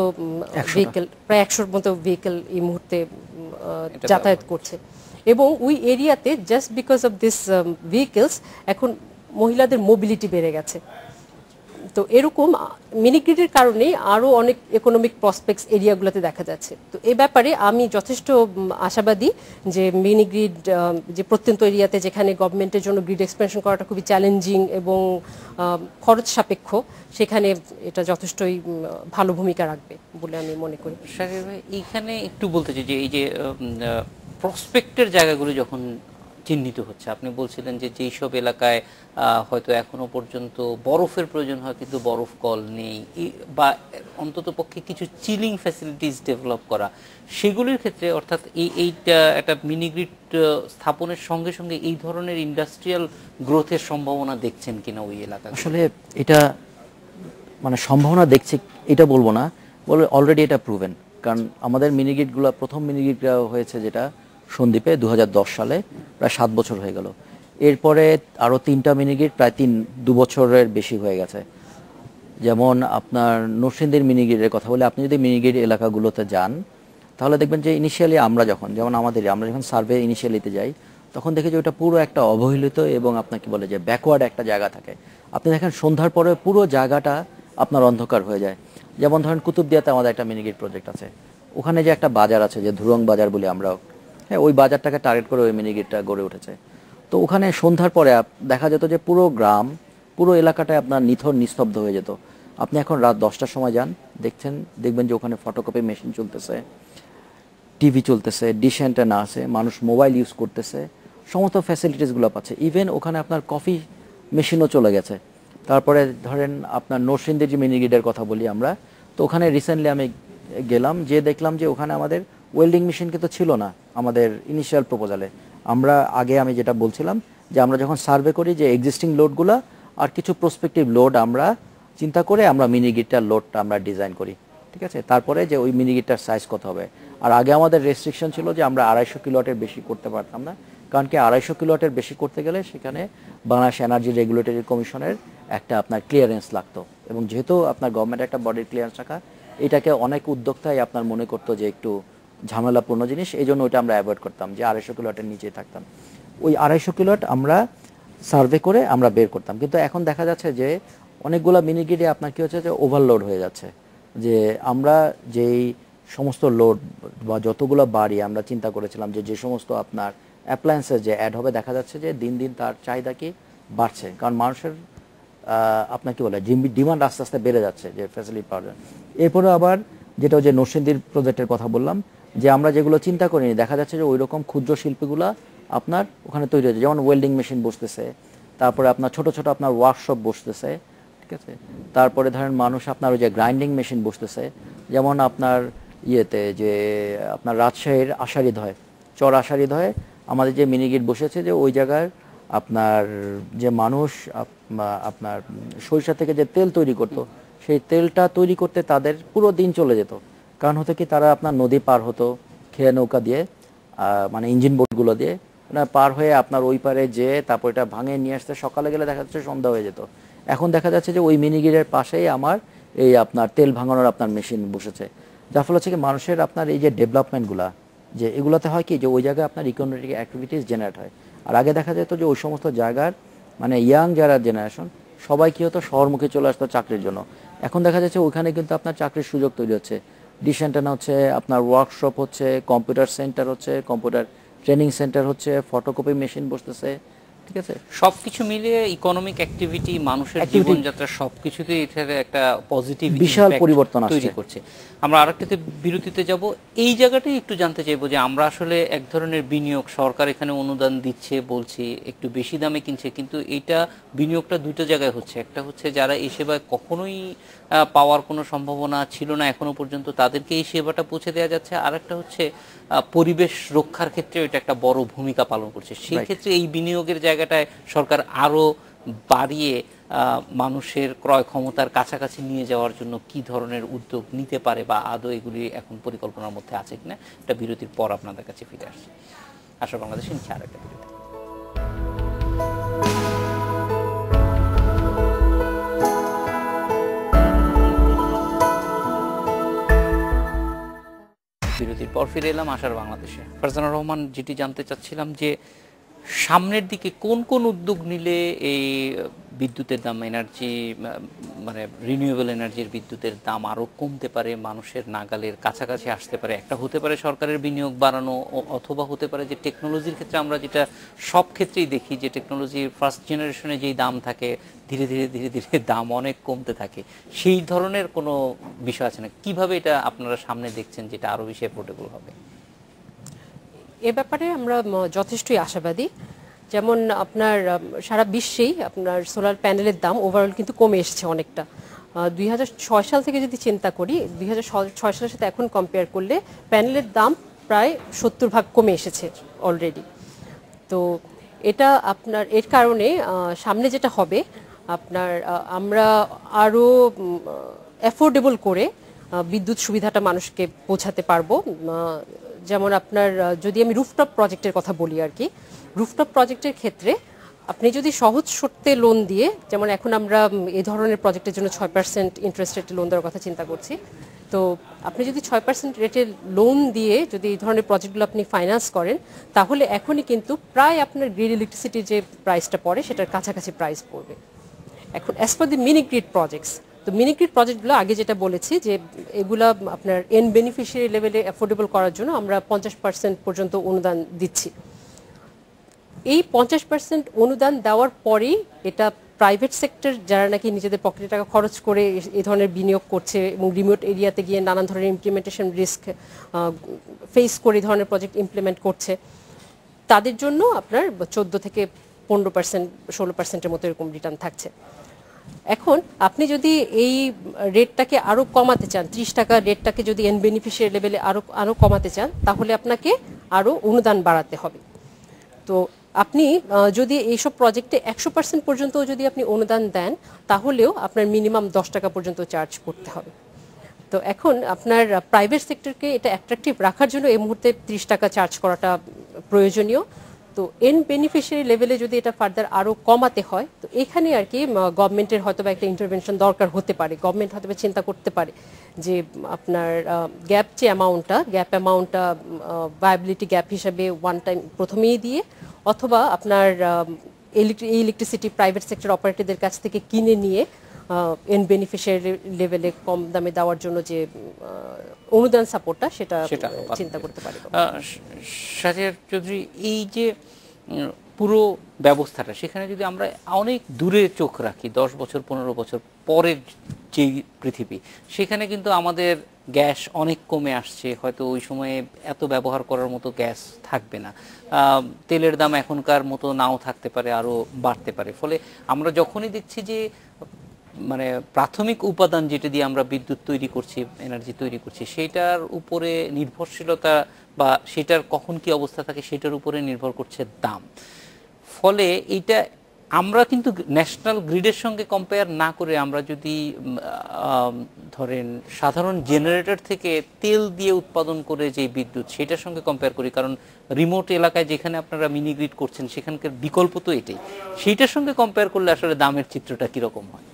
Speaker 2: ভেহিকেল, প্রায় 100-র মতো ভেহিকেল এই মুহূর্তে যাতায়াত করছে। এবং ওই এরিয়াতে just because of this vehicles এখন মহিলাদের মোবিলিটি বেড়ে গেছে। তো এরকম মিনিগ্রিডের কারণে আরও অনেক ইকোনমিক প্রসপেক্টস এরিয়াগুলোতে দেখা যাচ্ছে। তো এই ব্যাপারে আমি যথেষ্ট আশাবাদী যে মিনিগ্রিড যে প্রত্যন্ত এরিয়াতে যেখানে গভর্নমেন্টের জন্য গ্রিড এক্সপেনশন করাটা খুবই চ্যালেঞ্জিং এবং খরচ সাপেক্ষ, সেখানে এটা যথেষ্টই ভালো ভূমিকা রাখবে বলে আমি মনে করি।
Speaker 1: শাহরিয়ার ভাই, এইখানে একটু বলতে চাই যে এই যে প্রসপেক্টের জায়গাগুলো যখন চিহ্নিত হচ্ছে, আপনি বলছিলেন যে যেই সব এলাকায় হয়তো এখনো পর্যন্ত বরফের প্রয়োজন হয় কিন্তু বরফ কল নেই, বা অন্তত পক্ষে কিছু চিলিং ফ্যাসিলিটিস ডেভেলপ করা, সেগুলির ক্ষেত্রে অর্থাৎ এইটা একটা মিনিগ্রিড স্থাপনের সঙ্গে সঙ্গে এই ধরনের ইন্ডাস্ট্রিয়াল গ্রোথের সম্ভাবনা দেখছেন কিনা ওই এলাকা?
Speaker 3: আসলে এটা মানে সম্ভাবনা দেখছি এটা বলবো না, বলে অলরেডি এটা প্রুভেন। কারণ আমাদের মিনিগ্রিডগুলো, প্রথম মিনিগ্রিডটা হয়েছে যেটা সন্দ্বীপে 2010 সালে, প্রায় 7 বছর হয়ে গেল। এরপরে আরও 3টা মিনিগ্রিড প্রায় 2 বছরের বেশি হয়ে গেছে। যেমন আপনার নরসিংদীর মিনিগ্রিডের কথা বলে, আপনি যদি মিনিগ্রিড এলাকাগুলোতে যান তাহলে দেখবেন যে ইনিশিয়ালি আমরা যখন সার্ভে ইনিশিয়ালিতে যাই তখন দেখি যে ওটা পুরো একটা অবহেলিত এবং আপনাকে বলে যে ব্যাকওয়ার্ড একটা জায়গা থাকে। আপনি দেখেন সন্ধ্যার পরে পুরো জায়গাটা আপনার অন্ধকার হয়ে যায়। যেমন ধরেন কুতুবদিয়াতে আমাদের একটা মিনিগ্রিড প্রজেক্ট আছে, ওখানে যে একটা বাজার আছে যে ধুরং বাজার বলি আমরা, হ্যাঁ, ওই বাজারটাকে টার্গেট করে ওই মিনিগ্রিডটা গড়ে উঠেছে। তো ওখানে সন্ধ্যার পরে দেখা যেত যে পুরো গ্রাম, পুরো এলাকাটায় আপনার নিথর নিস্তব্ধ হয়ে যেত। আপনি এখন রাত 10টার সময় যান, দেখবেন যে ওখানে ফটোকপি মেশিন চলতেছে, টিভি চলতেছে, ডিশ অ্যান্টেনা আছে, মানুষ মোবাইল ইউজ করতেছে, সমস্ত ফ্যাসিলিটিসগুলো পাচ্ছে। ইভেন ওখানে আপনার কফি মেশিনও চলে গেছে। তারপরে ধরেন আপনার নরসিংদীর যে মিনিগ্রিডের কথা বলি আমরা, তো ওখানে রিসেন্টলি আমি গেলাম, যে দেখলাম যে ওখানে আমাদের ওয়েল্ডিং মেশিন কিন্তু ছিল না আমাদের ইনিশিয়াল প্রপোজালে। আমি যেটা বলছিলাম যে আমরা যখন সার্ভে করি যে এক্সিস্টিং লোডগুলো আর কিছু প্রসপেক্টিভ লোড আমরা চিন্তা করে আমরা মিনিগ্রিডটার লোডটা আমরা ডিজাইন করি, ঠিক আছে। তারপরে যে ওই মিনিগ্রিডটার সাইজ কত হবে। আর আগে আমাদের রেস্ট্রিকশন ছিল যে আমরা 250 কিলোওয়াটের বেশি করতে পারতাম না, কারণ কি 250 কিলোওয়াটের বেশি করতে গেলে সেখানে বাংলাদেশ এনার্জি রেগুলেটরি কমিশনের একটা আপনার ক্লিয়ারেন্স লাগতো। এবং যেহেতু আপনার গভর্নমেন্ট একটা বডির ক্লিয়ারেন্স রাখা, এটাকে অনেক উদ্যোক্তাই আপনার মনে করতো যে একটু ঝামেলাপূর্ণ জিনিস, এই জন্য ওইটা আমরা অ্যাভয়েড করতাম, যে 250 কিলোওয়াটের নিচেই থাকতাম। ওই 250 কিলোওয়াট আমরা সার্ভে করে আমরা বের করতাম। কিন্তু এখন দেখা যাচ্ছে যে অনেকগুলো মিনিগ্রিডে আপনার কী হচ্ছে যে ওভারলোড হয়ে যাচ্ছে, যে আমরা যেই সমস্ত লোড বা যতগুলো বাড়ি আমরা চিন্তা করেছিলাম যে সমস্ত আপনার অ্যাপ্লায়েন্সেস যে অ্যাড হবে, দেখা যাচ্ছে যে দিন দিন তার চাহিদা কি বাড়ছে, কারণ মানুষের আপনার কি বলে ডিমান্ড আস্তে আস্তে বেড়ে যাচ্ছে যে ফ্যাসিলিটি পাওয়ার জন্য। এরপরে আবার যেটা যে নরসিংদীর প্রজেক্টের কথা বললাম, যে আমরা যেগুলো চিন্তা করিনি, দেখা যাচ্ছে যে ওই রকম ক্ষুদ্র শিল্পীগুলা আপনার ওখানে তৈরি হয়েছে। যেমন ওয়েল্ডিং মেশিন বসতেছে, তারপরে আপনার ছোট ছোট আপনার ওয়ার্কশপ বসতেছে, ঠিক আছে। তারপরে ধরেন মানুষ আপনার ওই যে গ্রাইন্ডিং মেশিন বসতেছে, যেমন আপনার ইয়েতে যে আপনার রাজশাহীর আশারিদহে, চর আশারিদহে আমাদের যে মিনিগ্রিড বসেছে, যে ওই জায়গার আপনার যে মানুষ আপনার সরিষা থেকে যে তেল তৈরি করতো, সেই তেলটা তৈরি করতে তাদের পুরো দিন চলে যেত। কারণ হতো কি, তারা আপনার নদী পার হতো খেয়ে নৌকা দিয়ে, মানে ইঞ্জিন বোটগুলো দিয়ে পার হয়ে আপনার ওই পারে যেয়ে তারপর এটা ভাঙে নিয়ে আসতে সকালে গেলে দেখা যাচ্ছে সন্ধ্যা হয়ে যেত। এখন দেখা যাচ্ছে যে ওই মিনিগ্রিডের পাশেই আমার এই আপনার তেল ভাঙানোর আপনার মেশিন বসেছে, যার ফলে হচ্ছে কি মানুষের আপনার এই যে ডেভেলপমেন্টগুলা, যে এগুলোতে হয় কি যে ওই জায়গায় আপনার ইকোনমিক অ্যাক্টিভিটিস জেনারেট হয়। আর আগে দেখা যেত যে ওই সমস্ত জায়গার মানে ইয়াং যারা জেনারেশন সবাই কী হতো শহরমুখী চলে আসতো চাকরির জন্য। এখন দেখা যাচ্ছে ওইখানে কিন্তু আপনার চাকরির সুযোগ তৈরি হচ্ছে, ডিশ অ্যান্টেনা হচ্ছে, আপনার ওয়ার্কশপ হচ্ছে, কম্পিউটার সেন্টার হচ্ছে, কম্পিউটার ট্রেনিং সেন্টার হচ্ছে, ফটোকপি মেশিন বসতেছে, ঠিক আছে।
Speaker 1: সবকিছু মিলিয়ে ইকোনমিক অ্যাক্টিভিটি, মানুষের জীবনযাত্রা সবকিছুতেই এটার একটা পজিটিভ
Speaker 3: বিশাল পরিবর্তন
Speaker 1: তৈরি
Speaker 3: আসছে।
Speaker 1: করছে। আমরা আরেকটাতে বিরতিতে যাব, এই জায়গাটাই একটু জানতে চাইবো যে আমরা আসলে এক ধরনের বিনিয়োগ, সরকার এখানে অনুদান দিচ্ছে বলছি, একটু বেশি দামে কিনছে, কিন্তু এইটা বিনিয়োগটা দুটো জায়গায় হচ্ছে। একটা হচ্ছে যারা এই সেবায় কখনোই পাওয়ার কোনো সম্ভাবনা ছিল না এখনো পর্যন্ত, তাদেরকে এই সেবাটা পৌঁছে দেওয়া যাচ্ছে। আর একটা হচ্ছে পরিবেশ রক্ষার ক্ষেত্রে এটা একটা বড় ভূমিকা পালন করছে। সেই ক্ষেত্রে এই বিনিয়োগের জায়গাটায় সরকার আরো বাড়িয়ে মানুষের ক্রয় ক্ষমতার কাছাকাছি নিয়ে যাওয়ার জন্য কি ধরনের উদ্যোগ নিতে পারে, বা আদৌ এগুলি এখন পরিকল্পনার মধ্যে আছে কিনা, এটা বিরতির পর আপনাদের কাছে ফিরে আসছে। আশা বাংলাদেশে নিচ্ছে আর একটা বিরতি। বিরতির পর ফিরে এলাম আশার বাংলাদেশে। ফারজানা রহমান, যেটি জানতে চাচ্ছিলাম যে সামনের দিকে কোন কোন উদ্যোগ নিলে এই বিদ্যুতের দাম, এনার্জি মানে রিনিউয়েবল এনার্জির বিদ্যুতের দাম আরও কমতে পারে, মানুষের নাগালের কাছাকাছি আসতে পারে। একটা হতে পারে সরকারের বিনিয়োগ বাড়ানো, অথবা হতে পারে যে টেকনোলজির ক্ষেত্রে আমরা যেটা সব ক্ষেত্রেই দেখি যে টেকনোলজির ফার্স্ট জেনারেশনে যেই দাম থাকে ধীরে ধীরে ধীরে ধীরে দাম অনেক কমতে থাকে। সেই ধরনের কোনো বিষয় আছে না? কিভাবে এটা আপনারা সামনে দেখছেন যেটা আরও বেশি অ্যাফোর্ডেবল হবে?
Speaker 2: এ ব্যাপারে আমরা যথেষ্টই আশাবাদী। যেমন আপনার সারা বিশ্বেই আপনার সোলার প্যানেলের দাম ওভারঅল কিন্তু কমে এসেছে অনেকটা। 2006 সাল থেকে যদি চিন্তা করি, 2006 সালের সাথে এখন কম্পেয়ার করলে প্যানেলের দাম প্রায় 70% কমে এসেছে অলরেডি। তো এটা আপনার এর কারণে সামনে যেটা হবে আপনার আমরা আরও অ্যাফোর্ডেবল করে বিদ্যুৎ সুবিধাটা মানুষকে পৌঁছাতে পারবো। যেমন আপনার যদি আমি রুফটপ প্রজেক্টের কথা বলি আর কি, রুফটপ প্রজেক্টের ক্ষেত্রে আপনি যদি সহজ শর্তে লোন দিয়ে, যেমন এখন আমরা এই ধরনের প্রজেক্টের জন্য 6% ইন্টারেস্ট রেটে লোন দেওয়ার কথা চিন্তা করছি, তো আপনি যদি 6% রেটের লোন দিয়ে যদি এই ধরনের প্রজেক্টগুলো আপনি ফাইন্যান্স করেন, তাহলে এখনই কিন্তু প্রায় আপনার গ্রিড ইলেকট্রিসিটির যে প্রাইসটা পড়ে সেটার কাছাকাছি প্রাইস পড়বে। এখন অ্যাজ পার দি মিনি গ্রিড প্রজেক্টস, তো মিনি গ্রিড প্রজেক্টগুলো আগে যেটা বলেছি যে এগুলা আপনার এন্ড বেনিফিশিয়ারি লেভেলে অ্যাফোর্ডেবল করার জন্য আমরা 50% পর্যন্ত অনুদান দিচ্ছি। এই 50% অনুদান দেওয়ার পরেই এটা প্রাইভেট সেক্টর যারা নাকি নিজেদের পকেটে টাকা খরচ করে এই ধরনের বিনিয়োগ করছে এবং রিমোট এরিয়াতে গিয়ে নানান ধরনের ইমপ্লিমেন্টেশন রিস্ক ফেস করে এই ধরনের প্রজেক্ট ইমপ্লিমেন্ট করছে, তাদের জন্য আপনার 14 থেকে 15%, 16%-এর মতো এরকম রিটার্ন থাকছে। এখন আপনি যদি এই রেটটাকে আরও কমাতে চান, 30 টাকা রেটটাকে যদি এন বেনিফিশিয়ারি লেভেলে আরও কমাতে চান, তাহলে আপনাকে আরও অনুদান বাড়াতে হবে। তো আপনি যদি এইসব প্রজেক্টে 100% পর্যন্ত যদি আপনি অনুদান দেন, তাহলেও আপনার মিনিমাম 10 টাকা পর্যন্ত চার্জ করতে হবে। তো এখন আপনার প্রাইভেট সেক্টরকে এটা অ্যাট্রাকটিভ রাখার জন্য এই মুহূর্তে 30 টাকা চার্জ করাটা প্রয়োজনীয়। তো এন বেনিফিশিয়ারি লেভেলে যদি এটা ফার্দার আরও কমাতে হয়, তো এখানে আর কি গভর্নমেন্টের হয়তো বা একটা ইন্টারভেনশন দরকার হতে পারে। গভর্নমেন্ট হয়তো চিন্তা করতে পারে যে আপনার গ্যাপ যে অ্যামাউন্টটা ভায়াবিলিটি গ্যাপ হিসাবে ওয়ান টাইম প্রথমেই দিয়ে, অথবা আপনার ইলেকট্রিসিটি প্রাইভেট সেক্টর অপারেটরদের কাছ থেকে কিনে নিয়ে এন বেনিফিশিয়ারি লেভেলে কম দামে দেওয়ার জন্য যে অনুদান সাপোর্টটা সেটা চিন্তা করতে পারে।
Speaker 1: শাহরিয়ার চৌধুরী, এই যে পুরো ব্যবস্থাটা, সেখানে যদি আমরা অনেক দূরে চোখ রাখি, 10 বছর 15 বছর পরের যেই পৃথিবী, সেখানে কিন্তু আমাদের গ্যাস অনেক কমে আসছে, হয়তো ওই সময়ে এত ব্যবহার করার মতো গ্যাস থাকবে না, তেলের দাম এখনকার মতো নাও থাকতে পারে, আরও বাড়তে পারে। ফলে আমরা যখনই দেখছি যে মানে প্রাথমিক উপাদান যেটা দিয়ে আমরা বিদ্যুৎ তৈরি করছি, এনার্জি তৈরি করছি, সেটার উপরে নির্ভরশীলতা বা সেটার কখন কি অবস্থা থাকে সেটার উপরে নির্ভর করছে দাম। ফলে এইটা আমরা কিন্তু ন্যাশনাল গ্রিডের সঙ্গে কম্পেয়ার না করে আমরা যদি ধরেন সাধারণ জেনারেটর থেকে তেল দিয়ে উৎপাদন করে যে বিদ্যুৎ, সেটার সঙ্গে কম্পেয়ার করি, কারণ রিমোট এলাকায় যেখানে আপনারা মিনি গ্রিড করছেন সেখানকার বিকল্প তো এটাই, সেইটার সঙ্গে কম্পেয়ার করলে আসলে দামের চিত্রটা কীরকম হয়?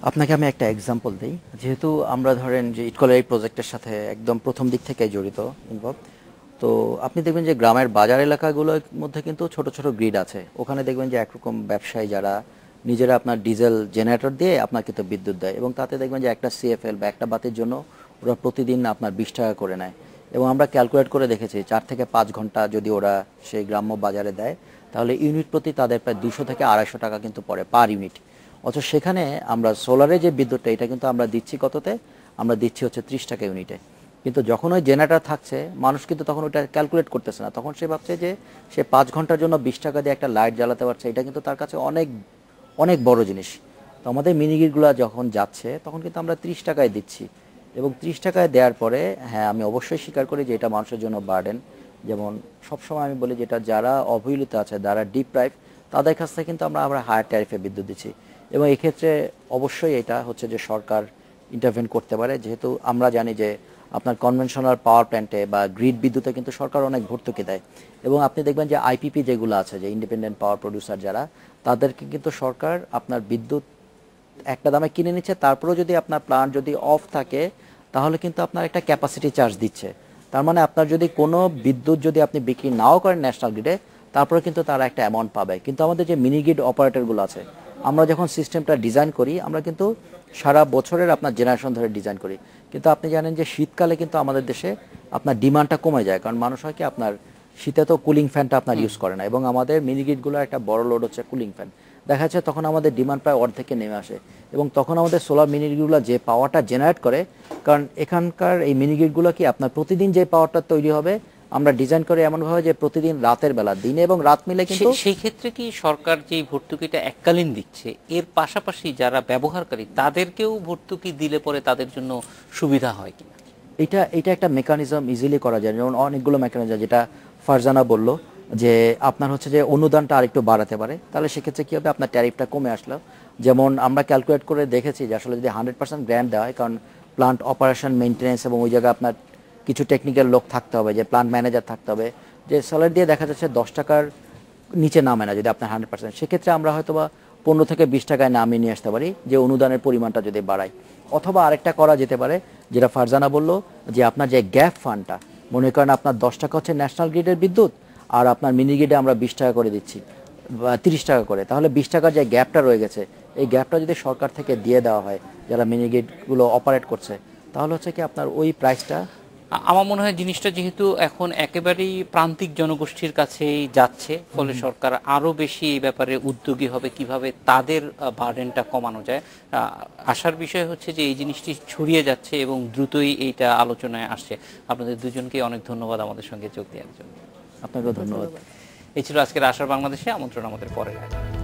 Speaker 3: আপনাকে আমি একটা এক্সাম্পল দিই। যেহেতু আমরা ধরেন যে ইটকলের এই প্রজেক্টের সাথে একদম প্রথম দিক থেকে জড়িত, ইনভলভ, তো আপনি দেখবেন যে গ্রামের বাজার এলাকাগুলোর মধ্যে কিন্তু ছোট ছোট গ্রিড আছে। ওখানে দেখবেন যে একরকম ব্যবসায়ী যারা নিজেরা আপনার ডিজেল জেনারেটর দিয়ে আপনার কিন্তু বিদ্যুৎ দেয়, এবং তাতে দেখবেন যে একটা CFL বা একটা বাতির জন্য ওরা প্রতিদিন আপনার 20 টাকা করে নেয়। এবং আমরা ক্যালকুলেট করে দেখেছি 4 থেকে 5 ঘন্টা যদি ওরা সেই গ্রাম্য বাজারে দেয়, তাহলে ইউনিট প্রতি তাদের প্রায় 200 থেকে 250 টাকা কিন্তু পড়ে পার ইউনিট। অথচ সেখানে আমরা সোলারে যে বিদ্যুৎটা এটা কিন্তু আমরা দিচ্ছি কততে, আমরা দিচ্ছি হচ্ছে 30 টাকা ইউনিটে। কিন্তু যখন ওই জেনারেটর থাকছে মানুষ কিন্তু তখন ওটা ক্যালকুলেট করতেছে না, তখন সে ভাবছে যে সে 5 ঘন্টার জন্য 20 টাকা দিয়ে একটা লাইট জ্বালাতে পারছে, এটা কিন্তু তার কাছে অনেক অনেক বড় জিনিস। তো আমাদের মিনিগিটগুলো যখন যাচ্ছে তখন কিন্তু আমরা 30 টাকায় দিচ্ছি, এবং 30 টাকায় দেওয়ার পরে হ্যাঁ আমি অবশ্যই স্বীকার করি যে এটা মানুষের জন্য বার্ডেন। যেমন সবসময় আমি বলি যেটা যারা অবহেলিত আছে, যারা ডিপ্রাইভ, তাদের কাছ থেকে কিন্তু আমরা হায়ার ট্যারিফে বিদ্যুৎ দিচ্ছি। এবং এক্ষেত্রে অবশ্যই এটা হচ্ছে যে সরকার ইন্টারভেন করতে পারে, যেহেতু আমরা জানি যে আপনার কনভেনশনাল পাওয়ার প্ল্যান্টে বা গ্রিড বিদ্যুতে কিন্তু সরকার অনেক ভর্তুকি দেয়। এবং আপনি দেখবেন যে আইপিপি যেগুলো আছে, যে ইন্ডিপেন্ডেন্ট পাওয়ার প্রডিউসার যারা, তাদেরকে কিন্তু সরকার আপনার বিদ্যুৎ একটা দামে কিনে নিচ্ছে, তারপরেও যদি আপনার প্ল্যান্ট যদি অফ থাকে তাহলে কিন্তু আপনার একটা ক্যাপাসিটি চার্জ দিচ্ছে। তার মানে আপনার যদি কোনো বিদ্যুৎ যদি আপনি বিক্রি নাও করেন ন্যাশনাল গ্রিডে, তারপরে কিন্তু তারা একটা অ্যামাউন্ট পাবে। কিন্তু আমাদের যে মিনি গ্রিড অপারেটরগুলো আছে, আমরা যখন সিস্টেমটা ডিজাইন করি আমরা কিন্তু সারা বছরের আপনার জেনারেশন ধরে ডিজাইন করি। কিন্তু আপনি জানেন যে শীতকালে কিন্তু আমাদের দেশে আপনার ডিমান্ডটা কমে যায়, কারণ মানুষ হয় কি আপনার শীতে তো কুলিং ফ্যানটা আপনার ইউজ করে না, এবং আমাদের মিনি গ্রিডগুলো একটা বড় লোড হচ্ছে কুলিং ফ্যান। দেখা যাচ্ছে তখন আমাদের ডিমান্ড প্রায় অর্ধেকে নেমে আসে, এবং তখন আমাদের সোলার মিনি গ্রিডগুলো যে পাওয়ারটা জেনারেট করে, কারণ এখানকার এই মিনি গ্রিডগুলো কি আপনার প্রতিদিন যে পাওয়ারটা তৈরি হবে আমরা ডিজাইন করে এমনভাবে যে প্রতিদিন রাতের বেলা, দিনে এবং রাত মিলে কিন্তু।
Speaker 1: সেই ক্ষেত্রে কি সরকার যে ভর্তুকিটা এককালীন দিচ্ছে এর পাশাপাশি যারা ব্যবহারকারী তাদেরকেও ভর্তুকি দিলে পরে তাদের জন্য সুবিধা হয় কিনা?
Speaker 3: এটা একটা মেকানিজম ইজিলি করা যায়, যেমন অনেকগুলো মেকানিজম, যেটা ফারজানা বলল যে আপনার হচ্ছে যে অনুদানটা আরেকটু বাড়াতে পারে, তাহলে সেক্ষেত্রে কী হবে আপনার ট্যারিফটা কমে আসলো। যেমন আমরা ক্যালকুলেট করে দেখেছি যে আসলে যদি 100% গ্র্যান্ট দেওয়া হয়, কারণ প্লান্ট অপারেশন মেনটেন্যান্স এবং ওই জায়গায় আপনার কিছু টেকনিক্যাল লোক থাকতে হবে, যে প্লান্ট ম্যানেজার থাকতে হবে, যে স্যালারি দিয়ে দেখা যাচ্ছে 10 টাকার নিচে নামে না যদি আপনার 100%, সেক্ষেত্রে আমরা হয়তো বা 15 থেকে 20 টাকায় নামিয়ে নিয়ে আসতে পারি, যে অনুদানের পরিমাণটা যদি বাড়াই। অথবা আরেকটা করা যেতে পারে যেটা ফারজানা বলল, যে আপনার যে গ্যাপ ফান্ডটা, মনে করেন আপনার 10 টাকা হচ্ছে ন্যাশনাল গ্রিডের বিদ্যুৎ, আর আপনার মিনি গ্রিডে আমরা 20 টাকা করে দিচ্ছি বা 30 টাকা করে, তাহলে 20 টাকার যে গ্যাপটা রয়ে গেছে এই গ্যাপটা যদি সরকার থেকে দিয়ে দেওয়া হয় যারা মিনি গ্রিডগুলো অপারেট করছে, তাহলে হচ্ছে কি আপনার ওই প্রাইসটা।
Speaker 1: আমার মনে হয় জিনিসটা যেহেতু এখন একেবারেই প্রান্তিক জনগোষ্ঠীর কাছেই যাচ্ছে, ফলে সরকার আরো বেশি এই ব্যাপারে উদ্যোগী হবে কিভাবে তাদের বার্ডেনটা কমানো যায়। আশার বিষয় হচ্ছে যে এই জিনিসটি ছড়িয়ে যাচ্ছে এবং দ্রুতই এইটা আলোচনায় আসছে। আপনাদের দুজনকে অনেক ধন্যবাদ আমাদের সঙ্গে যোগ দেওয়ার জন্য।
Speaker 3: আপনাকেও ধন্যবাদ।
Speaker 1: এই ছিল আজকের আশার বাংলাদেশে। আমন্ত্রণ আমাদের পরের আগে।